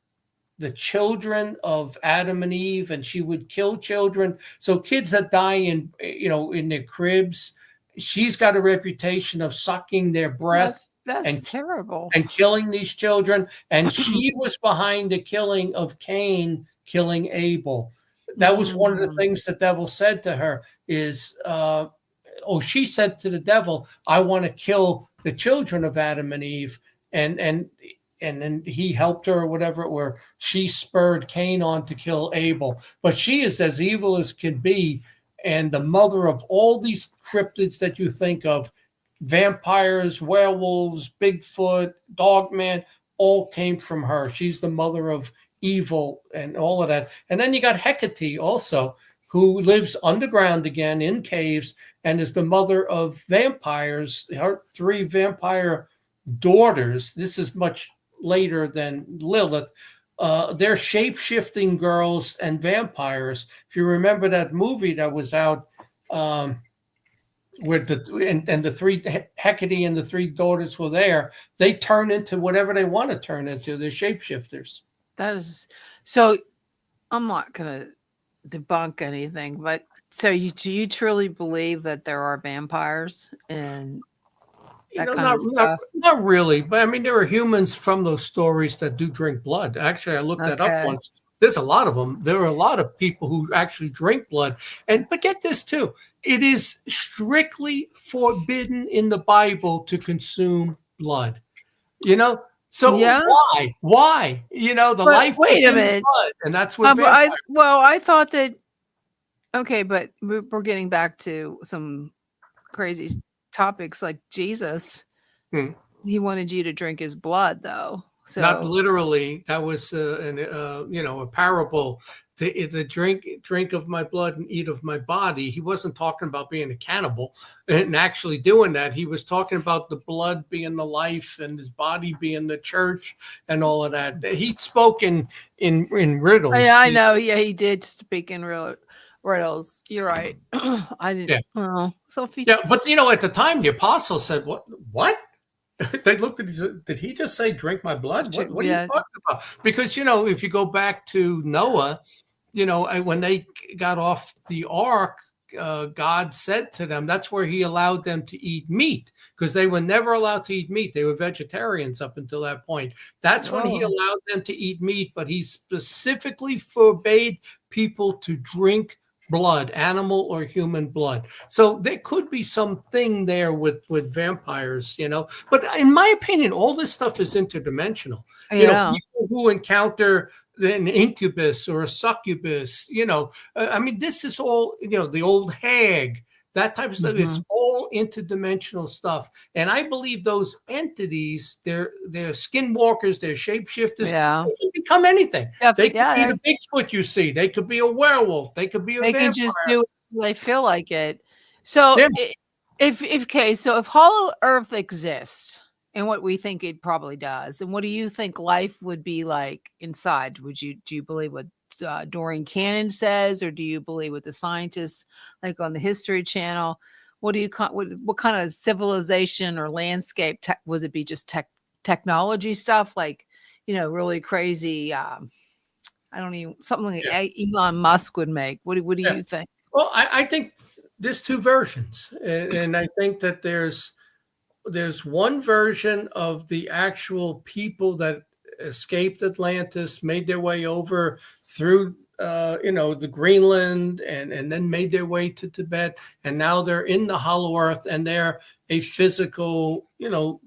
the children of Adam and Eve, and she would kill children. So kids that die in their cribs, she's got a reputation of sucking their breath. That's terrible. And killing these children. And she was behind the killing of Cain, killing Abel. That was one of the things the devil said to her is, she said to the devil, I want to kill the children of Adam and Eve. And then he helped her or whatever, where she spurred Cain on to kill Abel. But she is as evil as can be, and the mother of all these cryptids that you think of, vampires, werewolves, Bigfoot, Dogman, all came from her. She's the mother of evil and all of that. And then you got Hecate also, who lives underground again in caves and is the mother of vampires. Her 3 vampire daughters, this is much later than Lilith, they're shape-shifting girls and vampires. If you remember that movie that was out, where the three Hecate and the three daughters were there, they turn into whatever they want to turn into. They're shapeshifters. That is so. I'm not gonna debunk anything, but so do you truly believe that there are vampires and that kind of stuff? Not really, but I mean, there are humans from those stories that do drink blood. Actually, I looked that up once. There's a lot of them. There are a lot of people who actually drink blood. But get this too. It is strictly forbidden in the Bible to consume blood. So why? The life wait is a minute. blood, and that's what I thought that. Okay, but we're getting back to some crazy topics like Jesus. He wanted you to drink his blood, though. So not literally. That was a parable. The drink of my blood and eat of my body. He wasn't talking about being a cannibal and actually doing that. He was talking about the blood being the life and his body being the church and all of that. He spoke in riddles. Yeah, I know. Yeah, he did speak in riddles. You're right. I didn't. Yeah. Oh, so if but at the time the apostle said, "What?" They looked at him. Did he just say, "Drink my blood"? What are you talking about? Because if you go back to Noah, when they got off the ark, God said to them, that's where he allowed them to eat meat, because they were never allowed to eat meat. They were vegetarians up until that point. That's when he allowed them to eat meat, but he specifically forbade people to drink blood, animal or human blood. So there could be something there with vampires, But in my opinion, all this stuff is interdimensional. People who encounter an incubus or a succubus, I mean, this is all, the old hag, that type of stuff. It's all interdimensional stuff. And I believe those entities, they're skinwalkers, they're shapeshifters. They can become anything. They could be the Bigfoot you see. They could be a werewolf. They could be a vampire. They can just do it when they feel like it. So if Hollow Earth exists, and what we think it probably does, and what do you think life would be like inside? Do you believe what Dorian Cannon says, or do you believe what the scientists like on the History Channel? What kind of civilization or landscape was it? Be just technology stuff, like really crazy? I don't even something like Elon Musk would make. What do you think? Well, I think there's two versions, and I think that there's one version of the actual people that escaped Atlantis, made their way over through the Greenland, and then made their way to Tibet, and now they're in the Hollow Earth, and they're a physical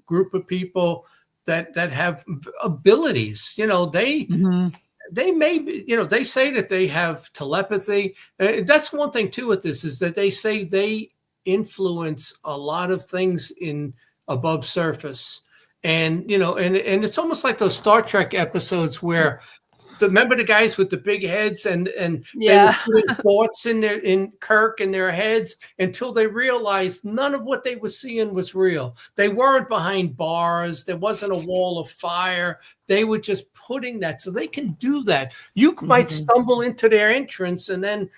group of people that have abilities. They may be, they say that they have telepathy. That's one thing too with this, is that they say they influence a lot of things in above surface. And, and it's almost like those Star Trek episodes where remember the guys with the big heads and they were putting thoughts in Kirk in their heads until they realized none of what they were seeing was real. They weren't behind bars. There wasn't a wall of fire. They were just putting that. So they can do that. You might stumble into their entrance and then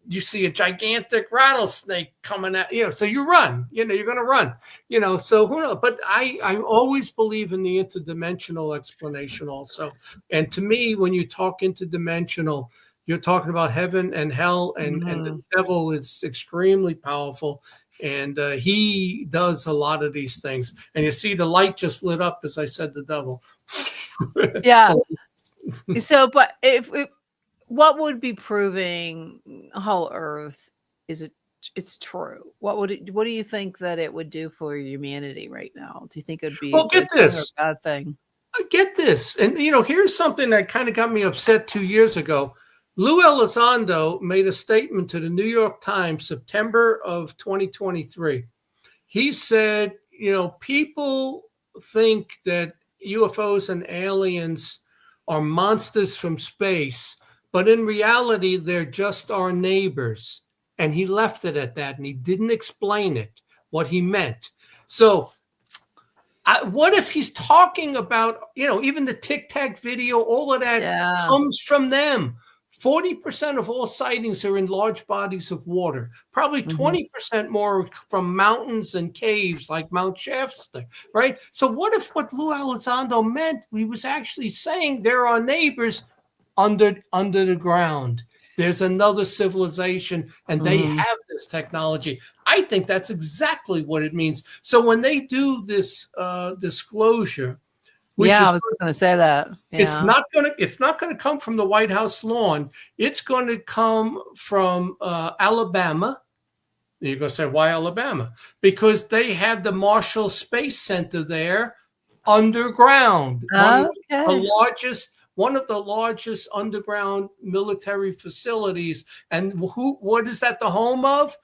you see a gigantic rattlesnake coming at so you run, you're going to run, so who knows? But I always believe in the interdimensional explanation also. And to me, when you talk interdimensional, you're talking about heaven and hell, and the devil is extremely powerful. And he does a lot of these things. And you see the light just lit up, as I said, the devil. Yeah. So, but if what would be proving Hollow Earth it's true? What do you think that it would do for humanity right now? Do you think it'd be a good thing or a bad thing? Get this. And here's something that kind of got me upset 2 years ago. Lou Elizondo made a statement to the New York Times, September of 2023. He said, people think that UFOs and aliens are monsters from space, but in reality, they're just our neighbors. And he left it at that, and he didn't explain what he meant. So What if he's talking about, even the Tic Tac video, all of that comes from them. 40% of all sightings are in large bodies of water, probably 20% more from mountains and caves like Mount Shasta, right? So what if what Lou Elizondo meant, he was actually saying there are neighbors under the ground. There's another civilization, and they have this technology. I think that's exactly what it means. So when they do this disclosure, I was going to say that. Yeah. It's not gonna come from the White House lawn. It's going to come from Alabama. You're going to say, why Alabama? Because they have the Marshall Space Center there underground. One of the largest underground military facilities. And what is that the home of?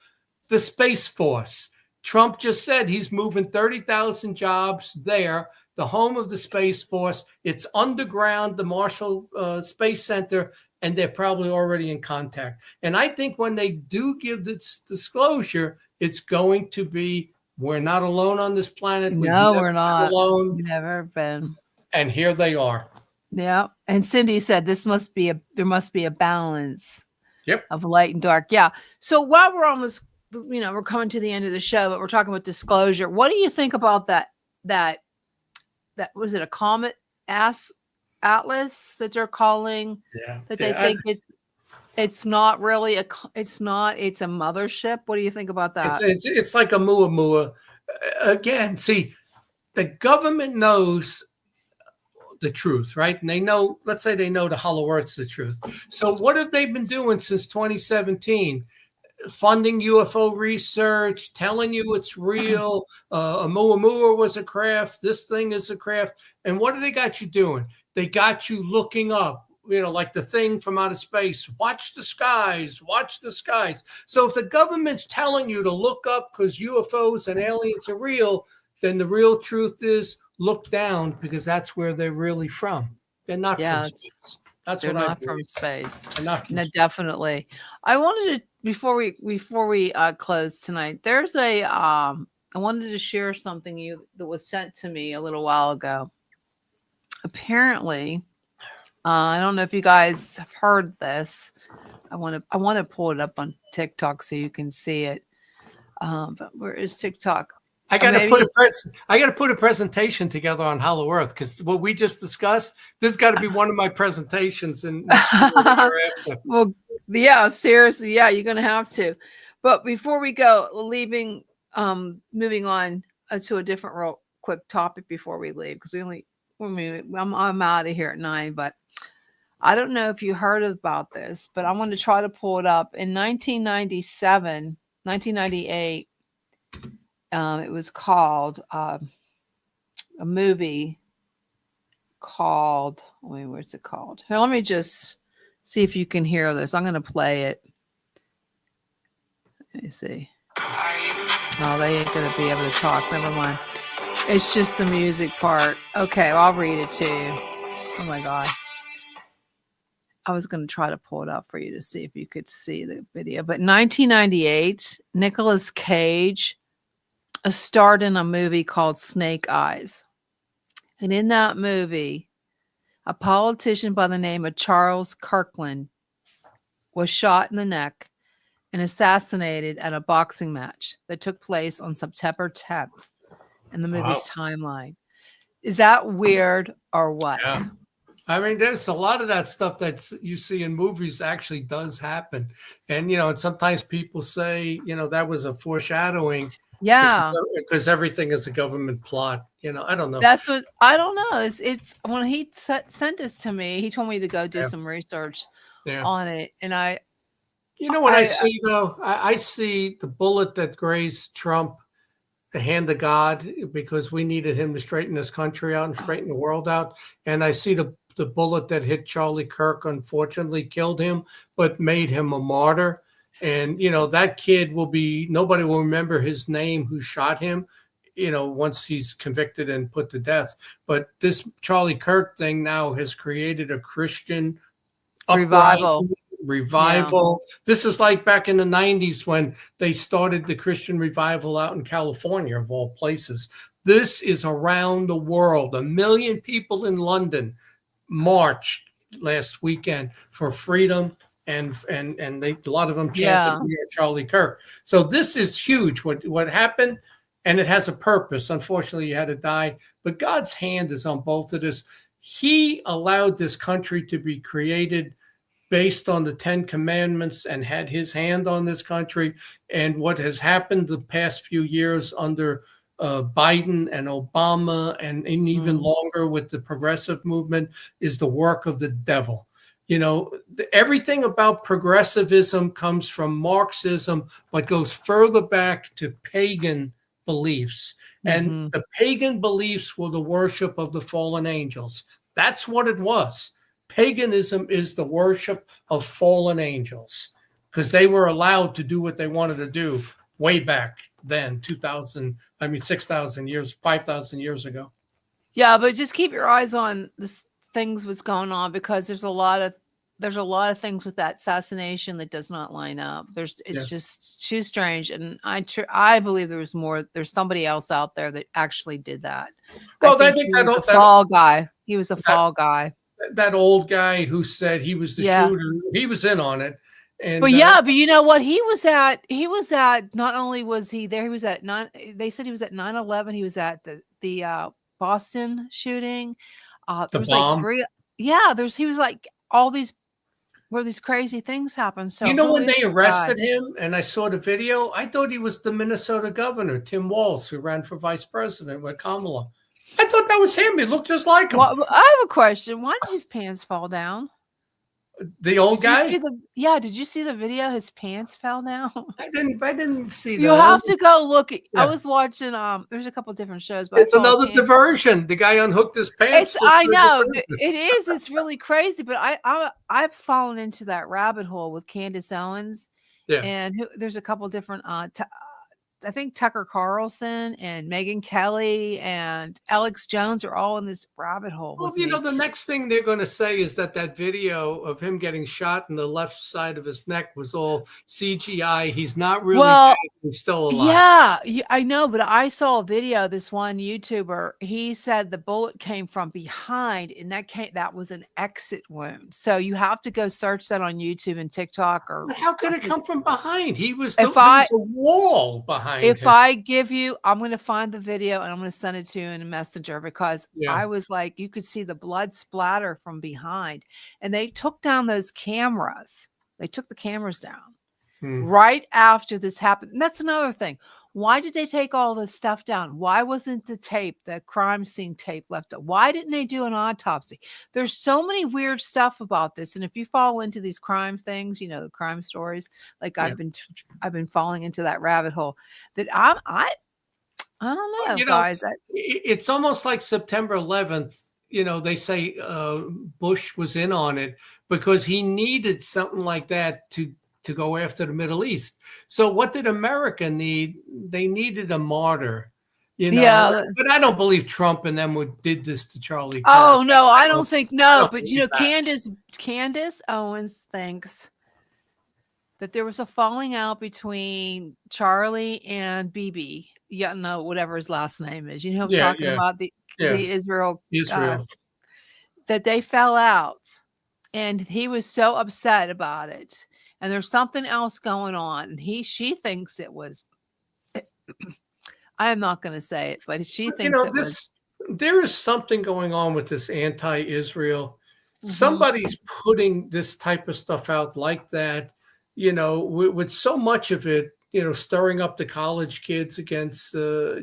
The Space Force. Trump just said he's moving 30,000 jobs there, the home of the Space Force. It's underground, the Marshall Space Center, and they're probably already in contact. And I think when they do give this disclosure, it's going to be, we're not alone on this planet. We're not alone. We've never been. And here they are. Yeah. And Cindy said there must be a balance of light and dark. Yeah. So while we're on this, we're coming to the end of the show, but we're talking about disclosure. What do you think about that was it a comet atlas that they're calling? That they think it's not really it's a mothership. What do you think about that? It's like a Muamua. Again, see, the government knows the truth, right? And they know, let's say they know the Hollow Earth's the truth. So what have they been doing since 2017? Funding UFO research, telling you it's real. A Muamua was a craft. This thing is a craft. And what do they got you doing? They got you looking up, like the thing from outer space. Watch the skies. Watch the skies. So if the government's telling you to look up because UFOs and aliens are real, then the real truth is look down, because that's where they're really from. They're not from space. They're not from space. No, definitely. I wanted to, before we close tonight, there's I wanted to share something that was sent to me a little while ago. Apparently, I don't know if you guys have heard this. I want to pull it up on TikTok so you can see it. But where is TikTok? I got to put a presentation together on Hollow Earth, because what we just discussed, this got to be one of my presentations in after. Well, yeah, seriously, yeah, you're gonna have to. But before we go, moving on to a different real quick topic before we leave, because I'm out of here at 9. But I don't know if you heard about this, but I want to try to pull it up. In 1998. It was called a movie called, what's it called? Here, let me just see if you can hear this. I'm going to play it. Let me see. Oh, they ain't going to be able to talk. Never mind. It's just the music part. Okay, well, I'll read it to you. Oh, my God. I was going to try to pull it up for you to see if you could see the video. But 1998, Nicolas Cage starred in a movie called Snake Eyes. And in that movie, a politician by the name of Charles Kirkland was shot in the neck and assassinated at a boxing match that took place on September 10th in the movie's timeline. Is that weird or what? Yeah. I mean, there's a lot of that stuff that you see in movies actually does happen. And, and sometimes people say, that was a foreshadowing. Yeah, because everything is a government plot. I don't know. That's what I don't know. It's when he sent this to me, he told me to go do some research on it, and I see though. I see the bullet that grazed Trump, the hand of God, because we needed him to straighten this country out and straighten the world out, and I see the bullet that hit Charlie Kirk, unfortunately killed him, but made him a martyr. And, that kid nobody will remember his name who shot him, once he's convicted and put to death. But this Charlie Kirk thing now has created a Christian revival. Yeah. This is like back in the 90s when they started the Christian revival out in California, of all places. This is around the world. 1 million people in London marched last weekend for freedom, and a lot of them chanted, "We are Charlie Kirk." So this is huge. What happened, and it has a purpose. Unfortunately, you had to die, but God's hand is on both of this. He allowed this country to be created based on the 10 Commandments and had his hand on this country. And what has happened the past few years under Biden and Obama and even longer with the progressive movement is the work of the devil. You know, everything about progressivism comes from Marxism, but goes further back to pagan beliefs. And the pagan beliefs were the worship of the fallen angels. That's what it was. Paganism is the worship of fallen angels because they were allowed to do what they wanted to do way back then, 6,000 years, 5,000 years ago. Yeah, but just keep your eyes on this things what's going on, because there's a lot of things with that assassination that does not line up. It's just too strange, and I believe there's somebody else out there that actually did that. Well, I think he was a fall guy. He was a fall guy. That old guy who said he was the shooter, he was in on it. And but you know what? He was at, not only was he there, he was at they said he was at 9/11. He was at the Boston shooting. The bomb. He was like all these, where these crazy things happen. So you know, when they arrested him and I saw the video, I thought he was the Minnesota governor, Tim Walz, who ran for vice president with Kamala. I thought that was him. He looked just like him. Well, I have a question. Why did his pants fall down? The old guy? Did you see the video? His pants fell down. I didn't see that. You have to go look. I was watching. There's a couple different shows, but it's another diversion. The guy unhooked his pants. I know it is. It's really crazy. But I've fallen into that rabbit hole with Candace Owens. Yeah. And there's a couple different. I think Tucker Carlson and Megyn Kelly and Alex Jones are all in this rabbit hole. Well, you know, the next thing they're going to say is that video of him getting shot in the left side of his neck was all CGI. He's not really dead. He's still alive. Yeah, I know, but I saw a video. This one YouTuber, he said the bullet came from behind, and that was an exit wound. So you have to go search that on YouTube and TikTok. But how could it come from behind? There was a wall behind. If I give you, I'm going to find the video and I'm going to send it to you in a messenger, because I was like, you could see the blood splatter from behind, and they took down those cameras. They took the cameras down right after this happened. And that's another thing. Why did they take all this stuff down? Why wasn't the crime scene tape left up? Why didn't they do an autopsy? There's so many weird stuff about this. And if you fall into these crime things, you know, the crime stories, like I've been falling into that rabbit hole, that I don't know, guys. It's almost like September 11th. You know, they say Bush was in on it because he needed something like that to go after the Middle East. So what did America need? They needed a martyr, you know. Yeah. But I don't believe Trump and them did this to Charlie Kirk. Oh, no, I don't think, no. But, you know, Candace Owens thinks that there was a falling out between Charlie and Bibi. Yeah, no, whatever his last name is. You know, talking about the Israel. That they fell out. And he was so upset about it. And there's something else going on. And she thinks it was, I am not going to say it, but she thinks there is something going on with this anti-Israel. Somebody's putting this type of stuff out like that, you know, with so much of it, you know, stirring up the college kids against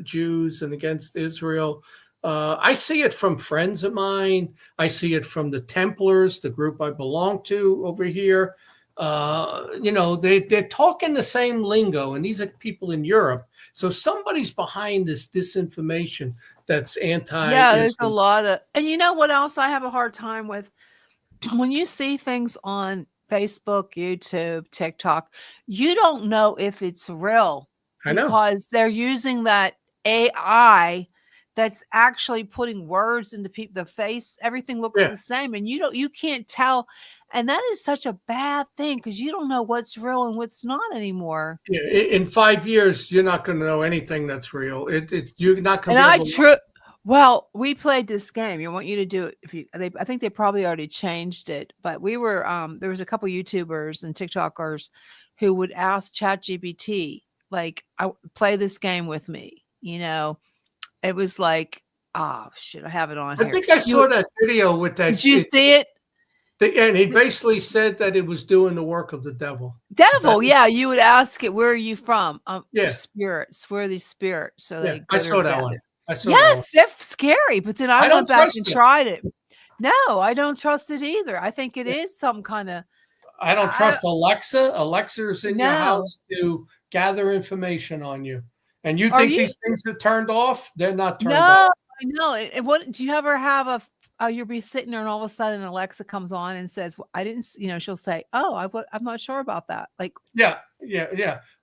Jews and against Israel. I see it from friends of mine. I see it from the Templars, the group I belong to over here. You know, they're talking the same lingo, and these are people in Europe. So somebody's behind this disinformation that's anti. Yeah, there's a lot of, and you know what else I have a hard time with? When you see things on Facebook, YouTube, TikTok, you don't know if it's real. I know. Because they're using that AI that's actually putting words into the face. Everything looks the same, and you can't tell. And that is such a bad thing because you don't know what's real and what's not anymore. Yeah, in 5 years, you're not going to know anything that's real. You're not going to be able to. Well, we played this game. I want you to do it. I think they probably already changed it, but we were there was a couple YouTubers and TikTokers who would ask ChatGPT, like, play this game with me. It was like, oh shit, I have it on here. I think I saw that video with that. Did you see it? And he basically said that it was doing the work of the devil. Yeah. You would ask it, where are you from? Spirits. Where are these spirits? So I saw that one. Yes, it's scary. But then I went back and tried it. No, I don't trust it either. I think it is some kind of. I don't trust Alexa. Alexa's in your house to gather information on you. And you think these things are turned off? They're not turned off. No, I know. And what do you ever have you'll be sitting there and all of a sudden Alexa comes on and says, well, I didn't, she'll say, oh, I'm not sure about that. Like, yeah.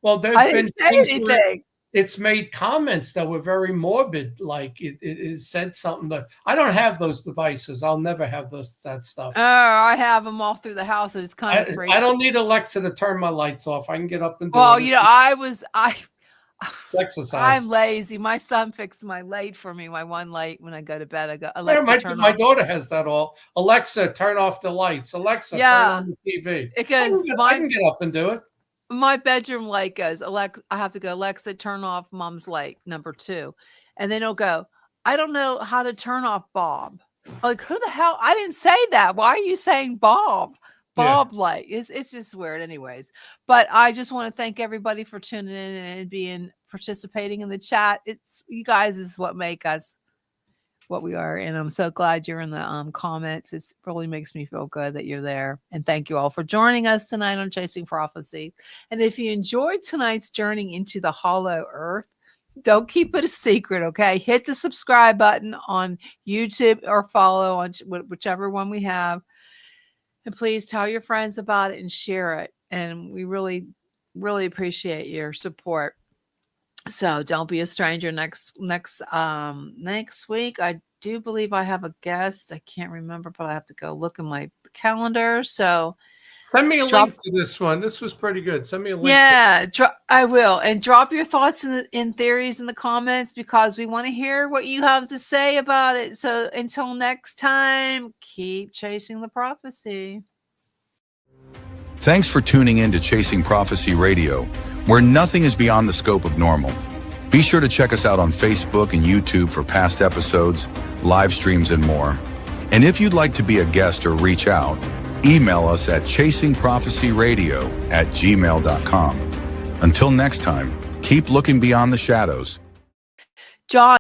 Well, I didn't say anything. It's made comments that were very morbid. Like it said something that I don't have those devices. I'll never have that stuff. Oh, I have them all through the house. And it's kind of free. I don't need Alexa to turn my lights off. I can get up and do it. It's exercise. I'm lazy. My son fixed my light for me. My one light when I go to bed, I go, Alexa, my daughter has that all. Alexa, turn off the lights. Alexa, turn on the TV. It goes. I can get up and do it. My bedroom light goes, Alexa, I have to go, Alexa, turn off mom's light, number 2. And then it'll go, I don't know how to turn off Bob. Like, who the hell? I didn't say that. Why are you saying Bob? Bob light. It's just weird anyways. But I just want to thank everybody for tuning in and participating in the chat. It's you guys is what make us what we are. And I'm so glad you're in the comments. It really makes me feel good that you're there. And thank you all for joining us tonight on Chasing Prophecy. And if you enjoyed tonight's journey into the hollow earth, don't keep it a secret, okay? Hit the subscribe button on YouTube or follow on whichever one we have. And please tell your friends about it and share it. And we really, really appreciate your support. So don't be a stranger next week. I do believe I have a guest. I can't remember, but I have to go look in my calendar. So send me a link to this one. This was pretty good. Send me a link. Yeah, I will. And drop your thoughts in theories in the comments because we want to hear what you have to say about it. So until next time, keep chasing the prophecy. Thanks for tuning in to Chasing Prophecy Radio, where nothing is beyond the scope of normal. Be sure to check us out on Facebook and YouTube for past episodes, live streams, and more. And if you'd like to be a guest or reach out, email us at chasingprophecyradio@gmail.com. Until next time, keep looking beyond the shadows. John.